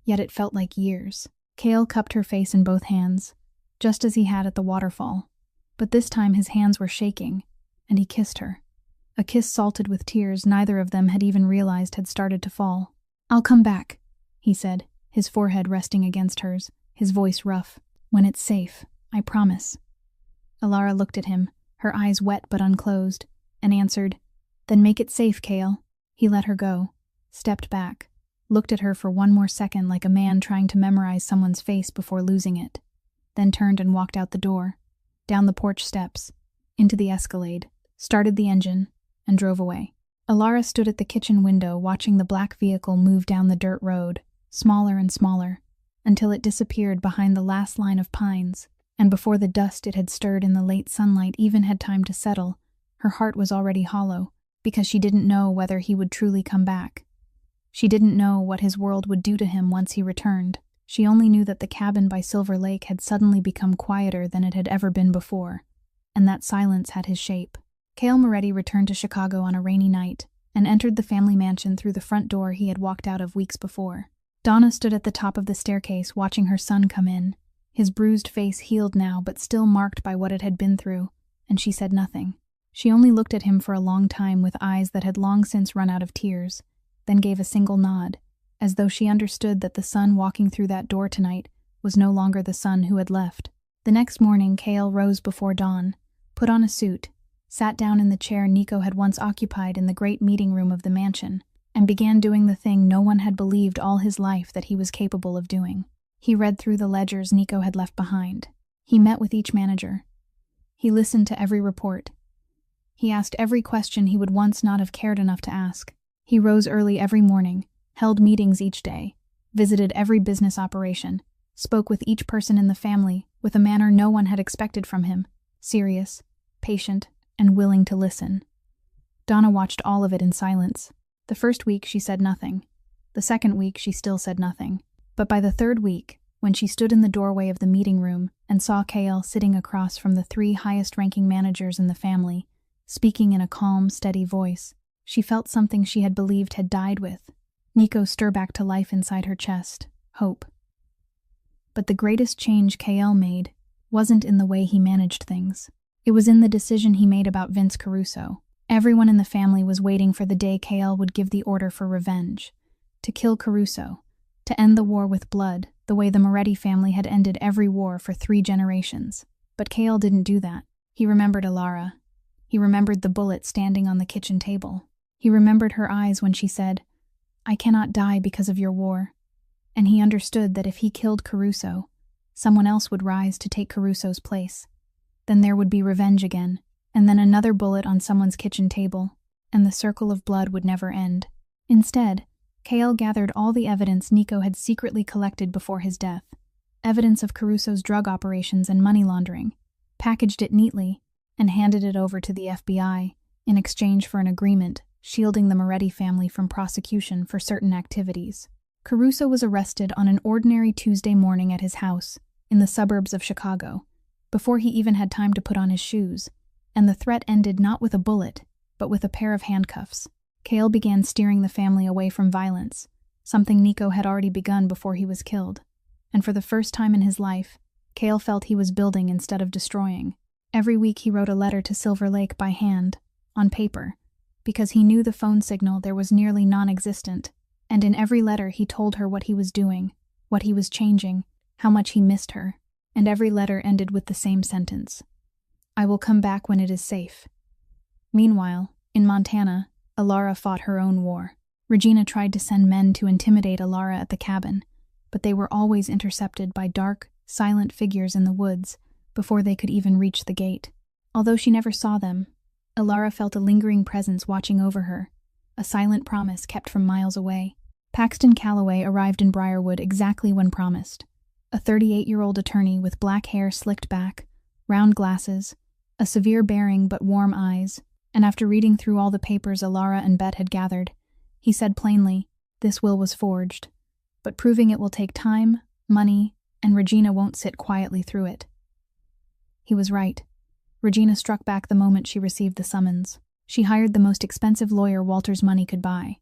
Yet it felt like years. Cale cupped her face in both hands, just as he had at the waterfall, but this time his hands were shaking, and he kissed her. A kiss salted with tears neither of them had even realized had started to fall. "I'll come back," he said, his forehead resting against hers, his voice rough. "When it's safe, I promise." Alara looked at him, her eyes wet but unclosed, and answered, "Then make it safe, Cale." He let her go, stepped back, looked at her for one more second like a man trying to memorize someone's face before losing it, then turned and walked out the door, down the porch steps, into the Escalade, started the engine, and drove away. Alara stood at the kitchen window watching the black vehicle move down the dirt road, smaller and smaller, until it disappeared behind the last line of pines, and before the dust it had stirred in the late sunlight even had time to settle, her heart was already hollow, because she didn't know whether he would truly come back. She didn't know what his world would do to him once he returned. She only knew that the cabin by Silver Lake had suddenly become quieter than it had ever been before, and that silence had his shape. Cale Moretti returned to Chicago on a rainy night and entered the family mansion through the front door he had walked out of weeks before. Donna stood at the top of the staircase watching her son come in, his bruised face healed now but still marked by what it had been through, and she said nothing. She only looked at him for a long time with eyes that had long since run out of tears, then gave a single nod, as though she understood that the son walking through that door tonight was no longer the son who had left. The next morning, Cale rose before dawn, put on a suit, sat down in the chair Nico had once occupied in the great meeting room of the mansion, and began doing the thing no one had believed all his life that he was capable of doing. He read through the ledgers Nico had left behind. He met with each manager. He listened to every report. He asked every question he would once not have cared enough to ask. He rose early every morning, held meetings each day, visited every business operation, spoke with each person in the family with a manner no one had expected from him, serious, patient, and willing to listen. Donna watched all of it in silence. The first week she said nothing. The second week she still said nothing. But by the third week, when she stood in the doorway of the meeting room and saw Cale sitting across from the 3 highest-ranking managers in the family, speaking in a calm, steady voice, she felt something she had believed had died with Nico stir back to life inside her chest, hope. But the greatest change Cale made wasn't in the way he managed things. It was in the decision he made about Vince Caruso. Everyone in the family was waiting for the day Cale would give the order for revenge, to kill Caruso, to end the war with blood, the way the Moretti family had ended every war for 3 generations. But Cale didn't do that. He remembered Alara. He remembered the bullet standing on the kitchen table. He remembered her eyes when she said, "I cannot die because of your war." And he understood that if he killed Caruso, someone else would rise to take Caruso's place. Then there would be revenge again, and then another bullet on someone's kitchen table, and the circle of blood would never end. Instead, Cale gathered all the evidence Nico had secretly collected before his death, evidence of Caruso's drug operations and money laundering, packaged it neatly, and handed it over to the FBI in exchange for an agreement shielding the Moretti family from prosecution for certain activities. Caruso was arrested on an ordinary Tuesday morning at his house in the suburbs of Chicago, before he even had time to put on his shoes, and the threat ended not with a bullet, but with a pair of handcuffs. Cale began steering the family away from violence, something Nico had already begun before he was killed. And for the first time in his life, Cale felt he was building instead of destroying. Every week he wrote a letter to Silver Lake by hand, on paper, because he knew the phone signal there was nearly non-existent, and in every letter he told her what he was doing, what he was changing, how much he missed her, and every letter ended with the same sentence: "I will come back when it is safe." Meanwhile, in Montana, Alara fought her own war. Regina tried to send men to intimidate Alara at the cabin, but they were always intercepted by dark, silent figures in the woods before they could even reach the gate. Although she never saw them, Alara felt a lingering presence watching over her, a silent promise kept from miles away. Paxton Calloway arrived in Briarwood exactly when promised. A 38-year-old attorney with black hair slicked back, round glasses, a severe bearing but warm eyes, and after reading through all the papers Alara and Bet had gathered, he said plainly, "This will was forged, but proving it will take time, money, and Regina won't sit quietly through it." He was right. Regina struck back the moment she received the summons. She hired the most expensive lawyer Walter's money could buy,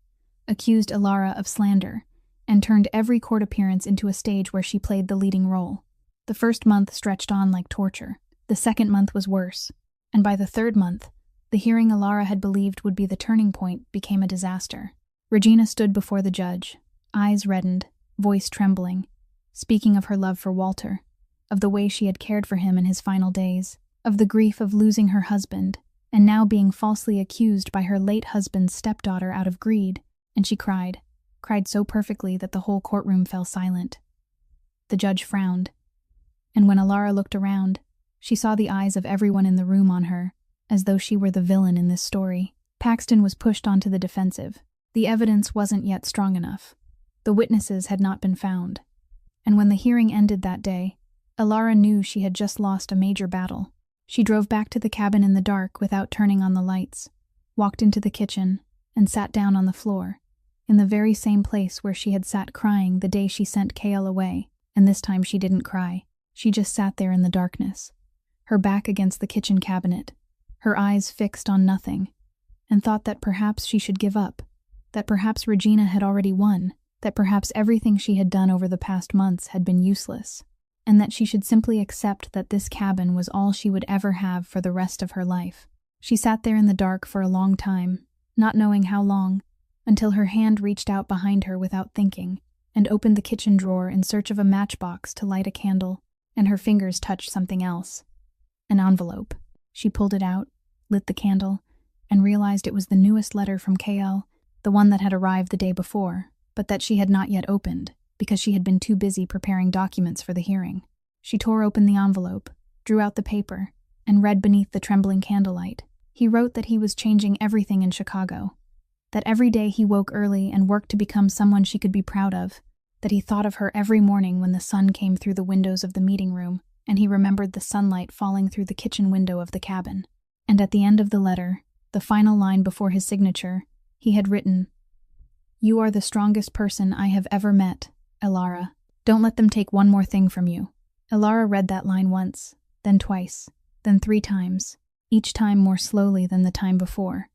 accused Alara of slander, and turned every court appearance into a stage where she played the leading role. The first month stretched on like torture. The second month was worse, and by the third month, the hearing Alara had believed would be the turning point became a disaster. Regina stood before the judge, eyes reddened, voice trembling, speaking of her love for Walter, of the way she had cared for him in his final days, of the grief of losing her husband, and now being falsely accused by her late husband's stepdaughter out of greed, and she cried so perfectly that the whole courtroom fell silent. The judge frowned, and when Alara looked around, she saw the eyes of everyone in the room on her, as though she were the villain in this story. Paxton was pushed onto the defensive. The evidence wasn't yet strong enough. The witnesses had not been found. And when the hearing ended that day, Alara knew she had just lost a major battle. She drove back to the cabin in the dark without turning on the lights, walked into the kitchen, and sat down on the floor, in the very same place where she had sat crying the day she sent Kale away, and this time she didn't cry. She just sat there in the darkness, her back against the kitchen cabinet, her eyes fixed on nothing, and thought that perhaps she should give up, that perhaps Regina had already won, that perhaps everything she had done over the past months had been useless, and that she should simply accept that this cabin was all she would ever have for the rest of her life. She sat there in the dark for a long time, not knowing how long, until her hand reached out behind her without thinking, and opened the kitchen drawer in search of a matchbox to light a candle, and her fingers touched something else. An envelope. She pulled it out, lit the candle, and realized it was the newest letter from KL, the one that had arrived the day before, but that she had not yet opened, because she had been too busy preparing documents for the hearing. She tore open the envelope, drew out the paper, and read beneath the trembling candlelight. He wrote that he was changing everything in Chicago, that every day he woke early and worked to become someone she could be proud of, that he thought of her every morning when the sun came through the windows of the meeting room, and he remembered the sunlight falling through the kitchen window of the cabin. And at the end of the letter, the final line before his signature, he had written, "You are the strongest person I have ever met, Alara. Don't let them take one more thing from you." Alara read that line once, then twice, then 3 times, each time more slowly than the time before,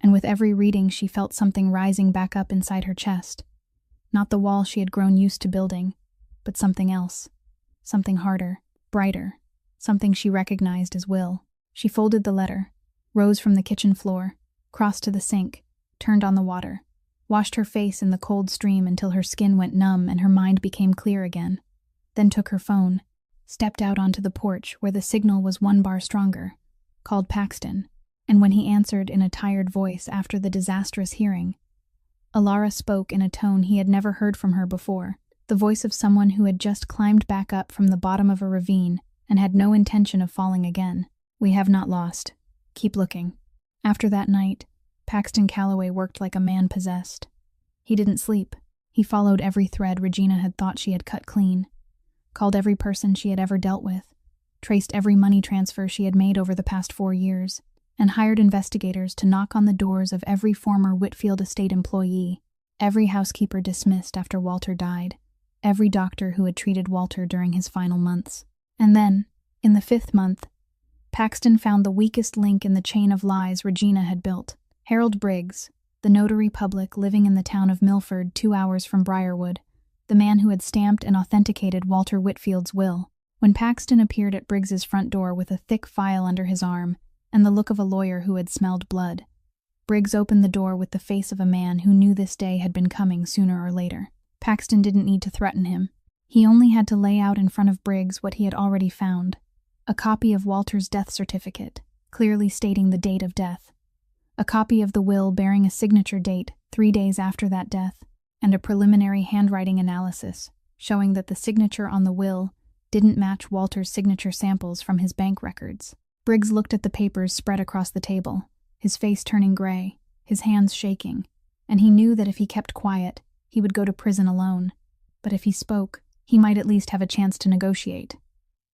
and with every reading she felt something rising back up inside her chest. Not the wall she had grown used to building, but something else, something harder, brighter, something she recognized as will. She folded the letter, rose from the kitchen floor, crossed to the sink, turned on the water, washed her face in the cold stream until her skin went numb and her mind became clear again, then took her phone, stepped out onto the porch where the signal was 1 bar stronger, called Paxton, and when he answered in a tired voice after the disastrous hearing, Alara spoke in a tone he had never heard from her before, the voice of someone who had just climbed back up from the bottom of a ravine and had no intention of falling again. "We have not lost. Keep looking." After that night, Paxton Calloway worked like a man possessed. He didn't sleep. He followed every thread Regina had thought she had cut clean, called every person she had ever dealt with, traced every money transfer she had made over the past 4 years, and hired investigators to knock on the doors of every former Whitfield estate employee, every housekeeper dismissed after Walter died, every doctor who had treated Walter during his final months. And then, in the 5th month, Paxton found the weakest link in the chain of lies Regina had built. Harold Briggs, the notary public living in the town of Milford 2 hours from Briarwood, the man who had stamped and authenticated Walter Whitfield's will. When Paxton appeared at Briggs's front door with a thick file under his arm and the look of a lawyer who had smelled blood, Briggs opened the door with the face of a man who knew this day had been coming sooner or later. Paxton didn't need to threaten him. He only had to lay out in front of Briggs what he had already found: a copy of Walter's death certificate, clearly stating the date of death, a copy of the will bearing a signature date 3 days after that death, and a preliminary handwriting analysis showing that the signature on the will didn't match Walter's signature samples from his bank records. Briggs looked at the papers spread across the table, his face turning gray, his hands shaking, and he knew that if he kept quiet, he would go to prison alone. But if he spoke, he might at least have a chance to negotiate.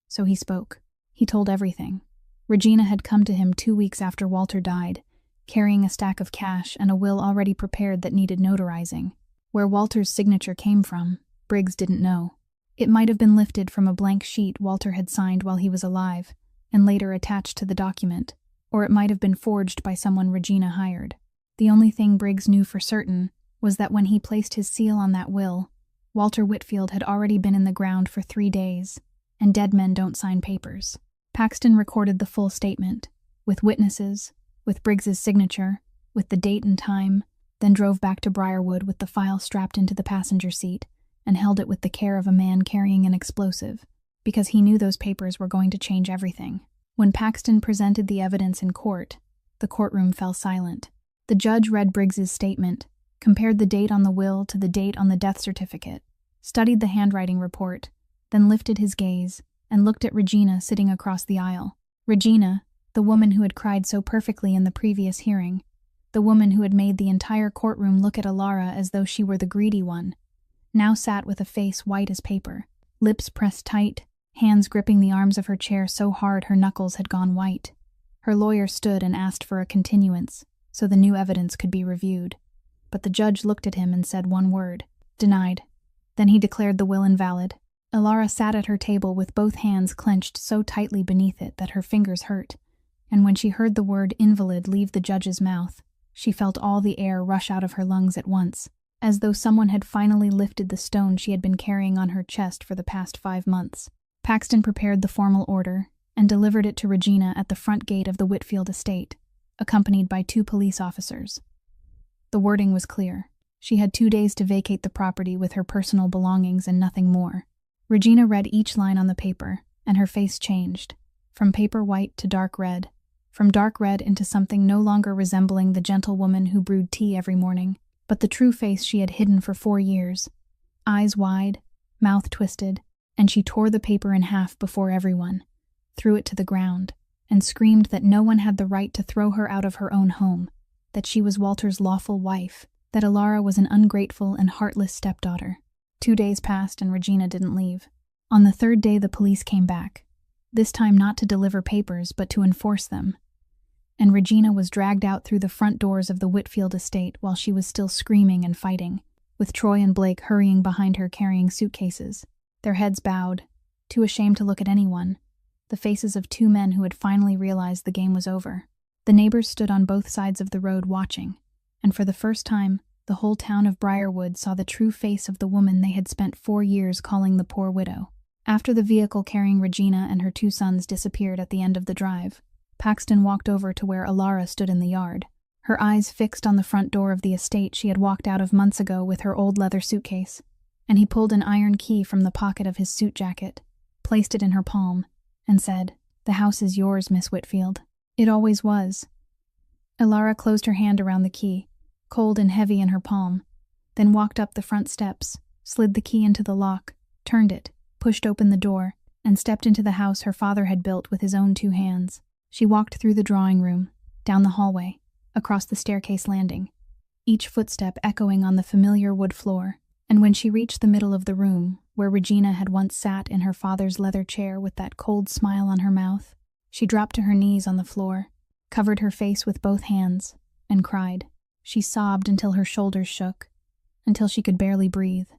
So he spoke. He told everything. Regina had come to him 2 weeks after Walter died, carrying a stack of cash and a will already prepared that needed notarizing. Where Walter's signature came from, Briggs didn't know. It might have been lifted from a blank sheet Walter had signed while he was alive, and later attached to the document, or it might have been forged by someone Regina hired. The only thing Briggs knew for certain was that when he placed his seal on that will, Walter Whitfield had already been in the ground for 3 days, and dead men don't sign papers. Paxton recorded the full statement, with witnesses, with Briggs's signature, with the date and time, then drove back to Briarwood with the file strapped into the passenger seat and held it with the care of a man carrying an explosive, because he knew those papers were going to change everything. When Paxton presented the evidence in court, the courtroom fell silent. The judge read Briggs's statement, compared the date on the will to the date on the death certificate, studied the handwriting report, then lifted his gaze and looked at Regina sitting across the aisle. Regina, the woman who had cried so perfectly in the previous hearing, the woman who had made the entire courtroom look at Alara as though she were the greedy one, now sat with a face white as paper, lips pressed tight, hands gripping the arms of her chair so hard her knuckles had gone white. Her lawyer stood and asked for a continuance, so the new evidence could be reviewed. But the judge looked at him and said one word: denied. Then he declared the will invalid. Alara sat at her table with both hands clenched so tightly beneath it that her fingers hurt, and when she heard the word invalid leave the judge's mouth, she felt all the air rush out of her lungs at once, as though someone had finally lifted the stone she had been carrying on her chest for the past 5 months. Paxton prepared the formal order and delivered it to Regina at the front gate of the Whitfield estate, accompanied by 2 police officers. The wording was clear. She had 2 days to vacate the property with her personal belongings and nothing more. Regina read each line on the paper, and her face changed, from paper white to dark red, from dark red into something no longer resembling the gentle woman who brewed tea every morning, but the true face she had hidden for 4 years. Eyes wide, mouth twisted, and she tore the paper in half before everyone, threw it to the ground, and screamed that no one had the right to throw her out of her own home, that she was Walter's lawful wife, that Alara was an ungrateful and heartless stepdaughter. 2 days passed and Regina didn't leave. On the 3rd day the police came back, this time not to deliver papers but to enforce them, and Regina was dragged out through the front doors of the Whitfield estate while she was still screaming and fighting, with Troy and Blake hurrying behind her carrying suitcases, their heads bowed, too ashamed to look at anyone, the faces of 2 men who had finally realized the game was over. The neighbors stood on both sides of the road watching, and for the first time, the whole town of Briarwood saw the true face of the woman they had spent 4 years calling the poor widow. After the vehicle carrying Regina and her 2 sons disappeared at the end of the drive, Paxton walked over to where Alara stood in the yard, her eyes fixed on the front door of the estate she had walked out of months ago with her old leather suitcase, and he pulled an iron key from the pocket of his suit jacket, placed it in her palm, and said, "The house is yours, Miss Whitfield. It always was." Alara closed her hand around the key, cold and heavy in her palm, then walked up the front steps, slid the key into the lock, turned it, pushed open the door, and stepped into the house her father had built with his own 2 hands. She walked through the drawing room, down the hallway, across the staircase landing, each footstep echoing on the familiar wood floor, and when she reached the middle of the room, where Regina had once sat in her father's leather chair with that cold smile on her mouth, she dropped to her knees on the floor, covered her face with both hands, and cried. She sobbed until her shoulders shook, until she could barely breathe.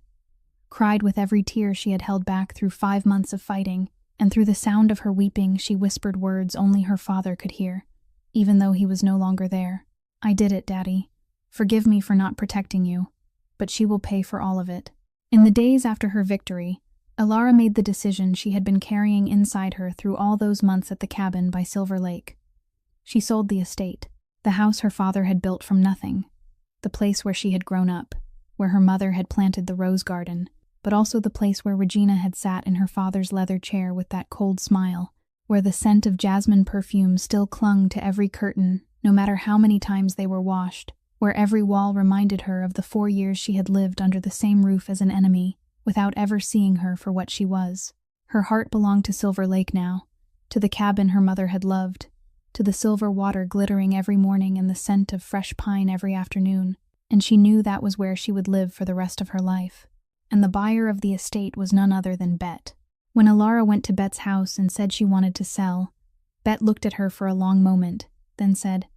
Cried with every tear she had held back through 5 months of fighting, and through the sound of her weeping she whispered words only her father could hear, even though he was no longer there. "I did it, Daddy. Forgive me for not protecting you, but she will pay for all of it." In the days after her victory, Alara made the decision she had been carrying inside her through all those months at the cabin by Silver Lake. She sold the estate, the house her father had built from nothing, the place where she had grown up, where her mother had planted the rose garden, but also the place where Regina had sat in her father's leather chair with that cold smile, where the scent of jasmine perfume still clung to every curtain, no matter how many times they were washed, where every wall reminded her of the 4 years she had lived under the same roof as an enemy, without ever seeing her for what she was. Her heart belonged to Silver Lake now, to the cabin her mother had loved, to the silver water glittering every morning and the scent of fresh pine every afternoon, and she knew that was where she would live for the rest of her life. And the buyer of the estate was none other than Bet. When Alara went to Bet's house and said she wanted to sell, Bet looked at her for a long moment, then said,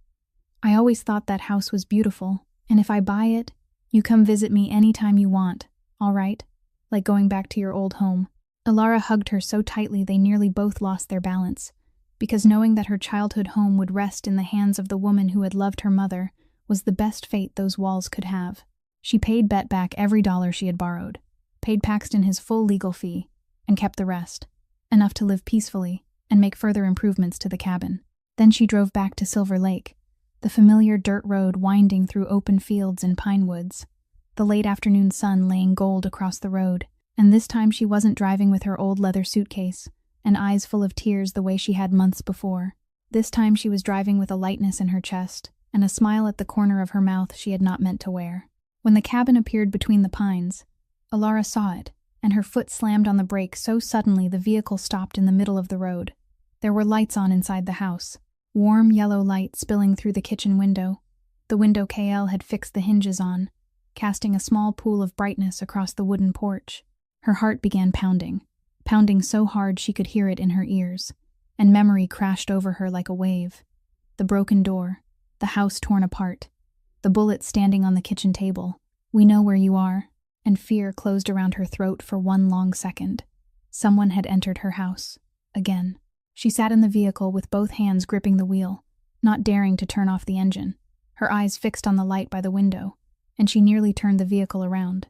"I always thought that house was beautiful, and if I buy it, you come visit me any time you want, all right? Like going back to your old home." Alara hugged her so tightly they nearly both lost their balance, because knowing that her childhood home would rest in the hands of the woman who had loved her mother was the best fate those walls could have. She paid Bet back every dollar she had borrowed, paid Paxton his full legal fee, and kept the rest, enough to live peacefully and make further improvements to the cabin. Then she drove back to Silver Lake, the familiar dirt road winding through open fields and pine woods, the late afternoon sun laying gold across the road, and this time she wasn't driving with her old leather suitcase and eyes full of tears the way she had months before. This time she was driving with a lightness in her chest and a smile at the corner of her mouth she had not meant to wear. When the cabin appeared between the pines, Alara saw it, and her foot slammed on the brake so suddenly the vehicle stopped in the middle of the road. There were lights on inside the house, warm yellow light spilling through the kitchen window, the window KL had fixed the hinges on, casting a small pool of brightness across the wooden porch. Her heart began pounding so hard she could hear it in her ears, and memory crashed over her like a wave. The broken door, the house torn apart, the bullet standing on the kitchen table. "We know where you are," and fear closed around her throat for one long second. Someone had entered her house. Again. She sat in the vehicle with both hands gripping the wheel, not daring to turn off the engine, her eyes fixed on the light by the window, and she nearly turned the vehicle around.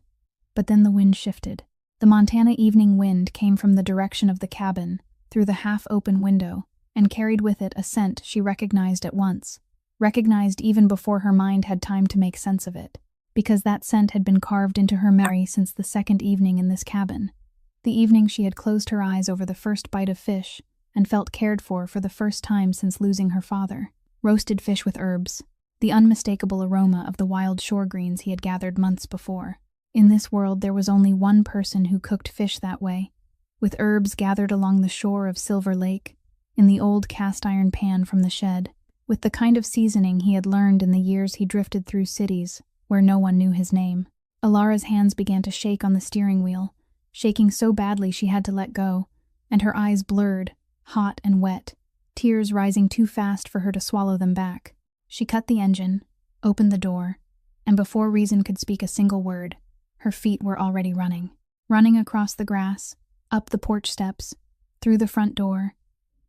But then the wind shifted. The Montana evening wind came from the direction of the cabin, through the half-open window, and carried with it a scent she recognized at once, recognized even before her mind had time to make sense of it, because that scent had been carved into her memory since the second evening in this cabin, the evening she had closed her eyes over the first bite of fish and felt cared for the first time since losing her father. Roasted fish with herbs, the unmistakable aroma of the wild shore greens he had gathered months before. In this world there was only one person who cooked fish that way, with herbs gathered along the shore of Silver Lake, in the old cast-iron pan from the shed, with the kind of seasoning he had learned in the years he drifted through cities where no one knew his name. Alara's hands began to shake on the steering wheel, shaking so badly she had to let go, and her eyes blurred, hot and wet, tears rising too fast for her to swallow them back. She cut the engine, opened the door, and before Reason could speak a single word, her feet were already running across the grass, up the porch steps, through the front door,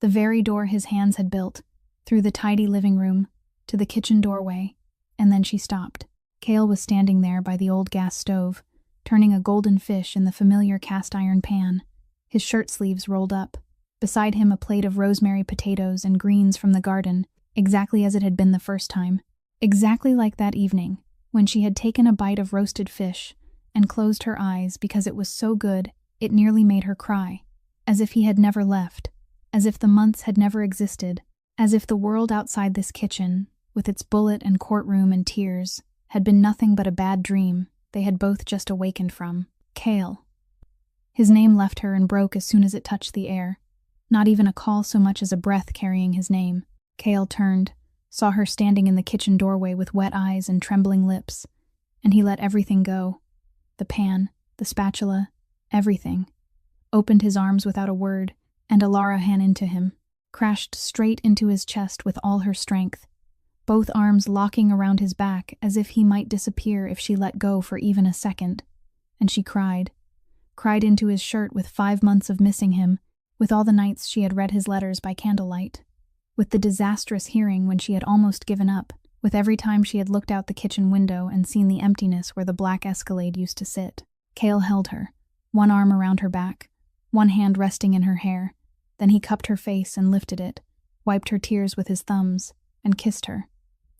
the very door his hands had built, through the tidy living room, to the kitchen doorway, and then she stopped. Cale was standing there by the old gas stove, turning a golden fish in the familiar cast-iron pan, his shirt sleeves rolled up, beside him a plate of rosemary potatoes and greens from the garden, exactly as it had been the first time, exactly like that evening, when she had taken a bite of roasted fish and closed her eyes because it was so good it nearly made her cry, as if he had never left, as if the months had never existed, as if the world outside this kitchen, with its bullet and courtroom and tears, had been nothing but a bad dream they had both just awakened from. Cale. His name left her and broke as soon as it touched the air, not even a call so much as a breath carrying his name. Cale turned, saw her standing in the kitchen doorway with wet eyes and trembling lips, and he let everything go. The pan, the spatula, everything. Opened his arms without a word, and Alara ran into him, crashed straight into his chest with all her strength, both arms locking around his back as if he might disappear if she let go for even a second. And she cried into his shirt with 5 months of missing him, with all the nights she had read his letters by candlelight, with the disastrous hearing when she had almost given up, with every time she had looked out the kitchen window and seen the emptiness where the black Escalade used to sit. Cale held her, one arm around her back, one hand resting in her hair. Then he cupped her face and lifted it, wiped her tears with his thumbs, and kissed her.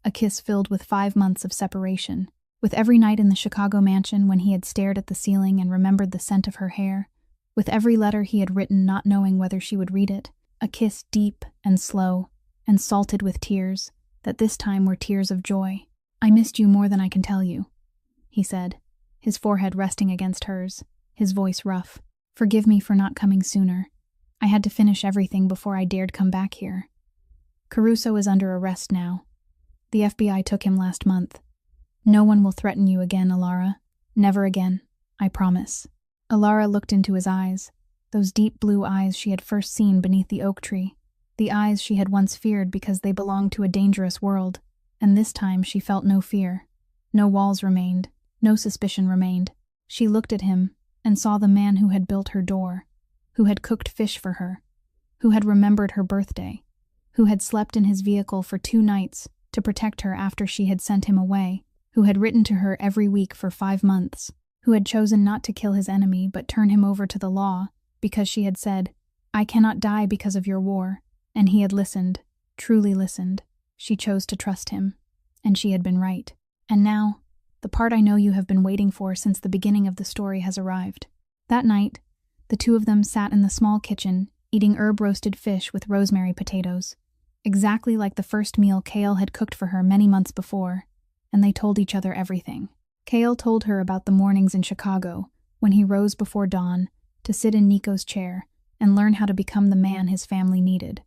A kiss filled with 5 months of separation, With every night in the Chicago mansion when he had stared at the ceiling and remembered the scent of her hair, with every letter he had written not knowing whether she would read it, a kiss deep and slow and salted with tears, that this time were tears of joy. "I missed you more than I can tell you," he said, his forehead resting against hers, his voice rough. "Forgive me for not coming sooner. I had to finish everything before I dared come back here. Caruso is under arrest now. The FBI took him last month. No one will threaten you again, Alara. Never again, I promise." Alara looked into his eyes, those deep blue eyes she had first seen beneath the oak tree, the eyes she had once feared because they belonged to a dangerous world, and this time she felt no fear. No walls remained, no suspicion remained. She looked at him and saw the man who had built her door, who had cooked fish for her, who had remembered her birthday, who had slept in his vehicle for 2 nights to protect her after she had sent him away, who had written to her every week for 5 months, who had chosen not to kill his enemy but turn him over to the law because she had said, "I cannot die because of your war," and he had listened, truly listened. She chose to trust him, and she had been right. And now, the part I know you have been waiting for since the beginning of the story has arrived. That night, the two of them sat in the small kitchen, eating herb-roasted fish with rosemary potatoes, exactly like the first meal Kale had cooked for her many months before, and they told each other everything. Kale told her about the mornings in Chicago, when he rose before dawn to sit in Nico's chair and learn how to become the man his family needed.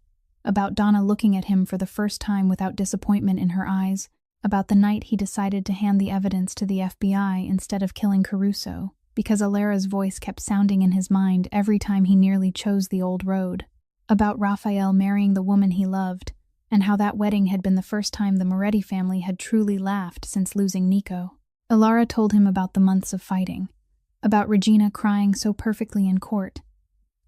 About Donna looking at him for the first time without disappointment in her eyes, about the night he decided to hand the evidence to the FBI instead of killing Caruso, because Alara's voice kept sounding in his mind every time he nearly chose the old road. About Raphael marrying the woman he loved, and how that wedding had been the first time the Moretti family had truly laughed since losing Nico. Alara told him about the months of fighting, about Regina crying so perfectly in court,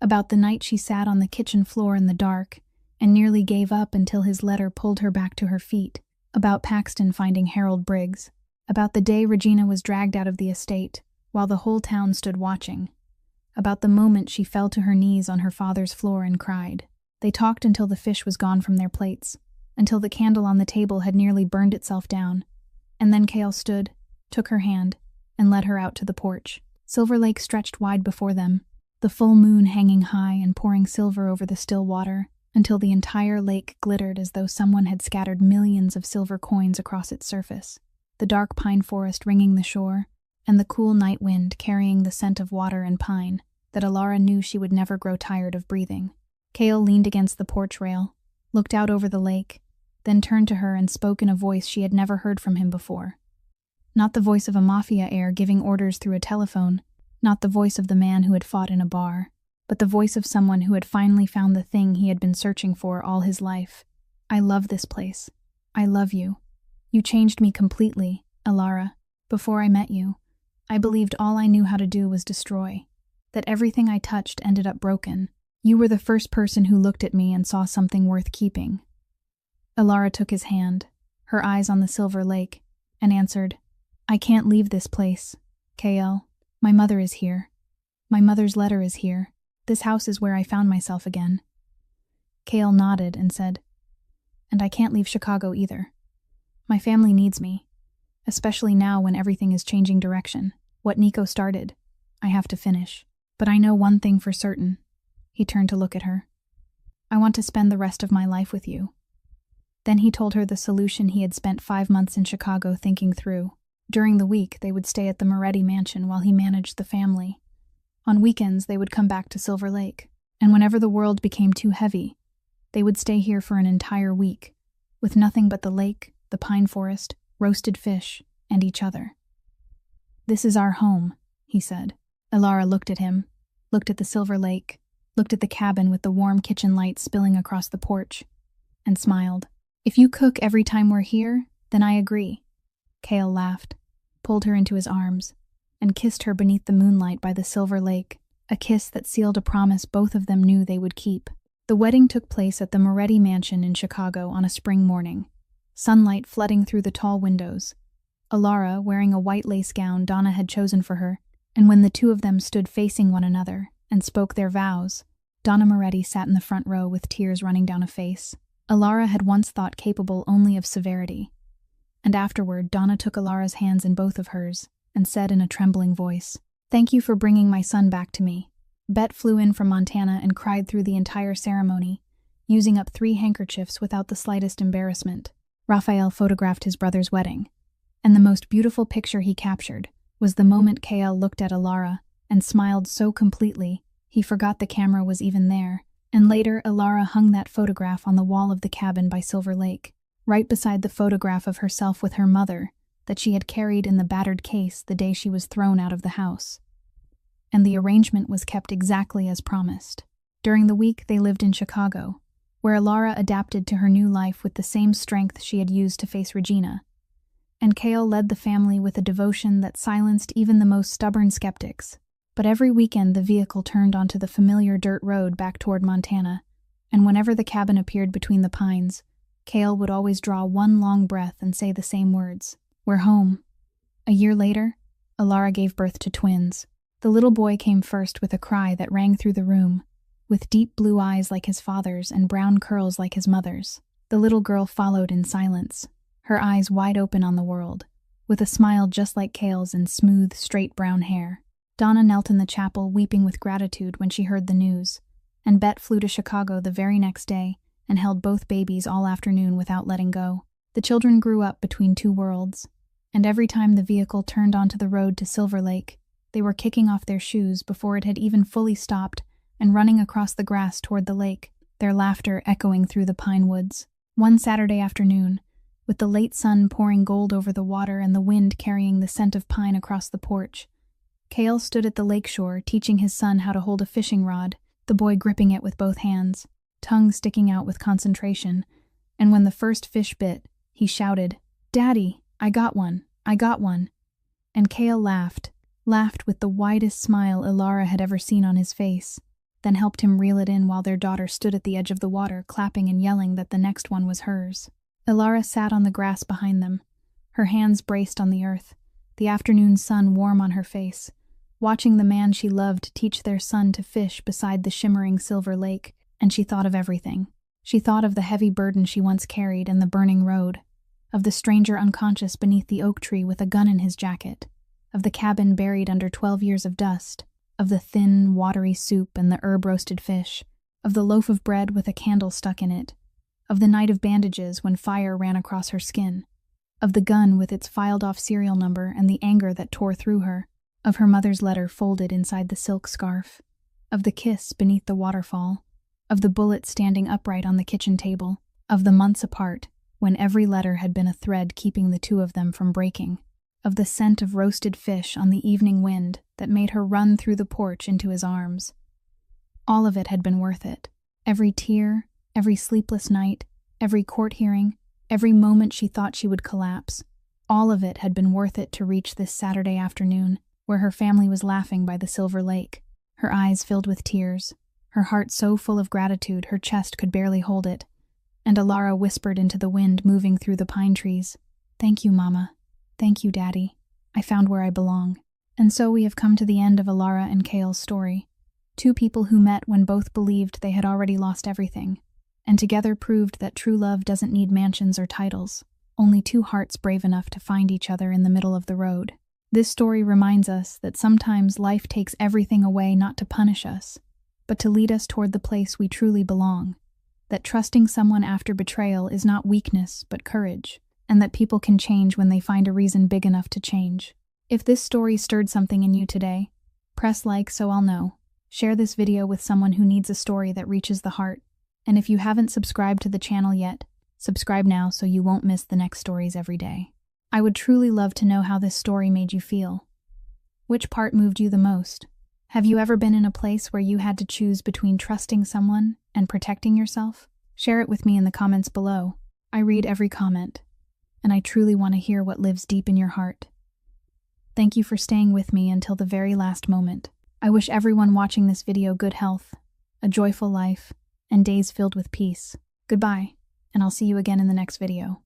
about the night she sat on the kitchen floor in the dark and nearly gave up until his letter pulled her back to her feet, about Paxton finding Harold Briggs, about the day Regina was dragged out of the estate while the whole town stood watching, about the moment she fell to her knees on her father's floor and cried. They talked until the fish was gone from their plates, until the candle on the table had nearly burned itself down, and then Kale stood, took her hand, and led her out to the porch. Silver Lake stretched wide before them, the full moon hanging high and pouring silver over the still water, until the entire lake glittered as though someone had scattered millions of silver coins across its surface, the dark pine forest ringing the shore, and the cool night wind carrying the scent of water and pine that Alara knew she would never grow tired of breathing. Kale leaned against the porch rail, looked out over the lake, then turned to her and spoke in a voice she had never heard from him before. Not the voice of a mafia heir giving orders through a telephone, not the voice of the man who had fought in a bar, but the voice of someone who had finally found the thing he had been searching for all his life. "I love this place. I love you. You changed me completely, Alara. Before I met you, I believed all I knew how to do was destroy, that everything I touched ended up broken. You were the first person who looked at me and saw something worth keeping." Alara took his hand, her eyes on the silver lake, and answered, "I can't leave this place, Kale. My mother is here. My mother's letter is here. This house is where I found myself again." Kale nodded and said, "And I can't leave Chicago either. My family needs me, especially now when everything is changing direction. What Nico started, I have to finish. But I know one thing for certain." He turned to look at her. "I want to spend the rest of my life with you." Then he told her the solution he had spent 5 months in Chicago thinking through. During the week, they would stay at the Moretti mansion while he managed the family. On weekends, they would come back to Silver Lake, and whenever the world became too heavy, they would stay here for an entire week, with nothing but the lake, the pine forest, roasted fish, and each other. "This is our home," he said. Alara looked at him, looked at the Silver Lake, looked at the cabin with the warm kitchen light spilling across the porch, and smiled. "If you cook every time we're here, then I agree." Kale laughed, pulled her into his arms, and kissed her beneath the moonlight by the Silver Lake, a kiss that sealed a promise both of them knew they would keep. The wedding took place at the Moretti mansion in Chicago on a spring morning, sunlight flooding through the tall windows, Alara wearing a white lace gown Donna had chosen for her, and when the two of them stood facing one another and spoke their vows, Donna Moretti sat in the front row with tears running down a face Alara had once thought capable only of severity. And afterward, Donna took Alara's hands in both of hers and said in a trembling voice, "Thank you for bringing my son back to me." Bet flew in from Montana and cried through the entire ceremony, using up 3 handkerchiefs without the slightest embarrassment. Raphael photographed his brother's wedding, and the most beautiful picture he captured was the moment Kael looked at Alara and smiled so completely he forgot the camera was even there. And later, Alara hung that photograph on the wall of the cabin by Silver Lake, right beside the photograph of herself with her mother that she had carried in the battered case the day she was thrown out of the house. And the arrangement was kept exactly as promised. During the week, they lived in Chicago, where Alara adapted to her new life with the same strength she had used to face Regina. And Kael led the family with a devotion that silenced even the most stubborn skeptics. But every weekend the vehicle turned onto the familiar dirt road back toward Montana, and whenever the cabin appeared between the pines, Kael would always draw one long breath and say the same words, "We're home." A year later, Alara gave birth to twins. The little boy came first with a cry that rang through the room, with deep blue eyes like his father's and brown curls like his mother's. The little girl followed in silence, her eyes wide open on the world, with a smile just like Kael's and smooth, straight brown hair. Donna knelt in the chapel weeping with gratitude when she heard the news, and Bet flew to Chicago the very next day and held both babies all afternoon without letting go. The children grew up between 2 worlds, and every time the vehicle turned onto the road to Silver Lake, they were kicking off their shoes before it had even fully stopped and running across the grass toward the lake, their laughter echoing through the pine woods. One Saturday afternoon, with the late sun pouring gold over the water and the wind carrying the scent of pine across the porch, Kael stood at the lakeshore teaching his son how to hold a fishing rod, the boy gripping it with both hands, tongue sticking out with concentration, and when the first fish bit, he shouted, "Daddy, I got one, I got one." And Kael laughed with the widest smile Alara had ever seen on his face, then helped him reel it in while their daughter stood at the edge of the water clapping and yelling that the next one was hers. Alara sat on the grass behind them, her hands braced on the earth, the afternoon sun warm on her face, watching the man she loved teach their son to fish beside the shimmering Silver Lake, and she thought of everything. She thought of the heavy burden she once carried and the burning road, of the stranger unconscious beneath the oak tree with a gun in his jacket, of the cabin buried under 12 years of dust, of the thin, watery soup and the herb-roasted fish, of the loaf of bread with a candle stuck in it, of the night of bandages when fire ran across her skin, of the gun with its filed-off serial number and the anger that tore through her, of her mother's letter folded inside the silk scarf, of the kiss beneath the waterfall, of the bullet standing upright on the kitchen table, of the months apart when every letter had been a thread keeping the 2 of them from breaking, of the scent of roasted fish on the evening wind that made her run through the porch into his arms. All of it had been worth it. Every tear, every sleepless night, every court hearing, every moment she thought she would collapse, all of it had been worth it to reach this Saturday afternoon, where her family was laughing by the Silver Lake, her eyes filled with tears, her heart so full of gratitude her chest could barely hold it. And Alara whispered into the wind moving through the pine trees, "Thank you, Mama. Thank you, Daddy. I found where I belong." And so we have come to the end of Alara and Kael's story. 2 people who met when both believed they had already lost everything, and together proved that true love doesn't need mansions or titles, only 2 hearts brave enough to find each other in the middle of the road. This story reminds us that sometimes life takes everything away not to punish us, but to lead us toward the place we truly belong, that trusting someone after betrayal is not weakness but courage, and that people can change when they find a reason big enough to change. If this story stirred something in you today, press like so I'll know. Share this video with someone who needs a story that reaches the heart, and if you haven't subscribed to the channel yet, subscribe now so you won't miss the next stories every day. I would truly love to know how this story made you feel. Which part moved you the most? Have you ever been in a place where you had to choose between trusting someone and protecting yourself? Share it with me in the comments below. I read every comment, and I truly want to hear what lives deep in your heart. Thank you for staying with me until the very last moment. I wish everyone watching this video good health, a joyful life, and days filled with peace. Goodbye, and I'll see you again in the next video.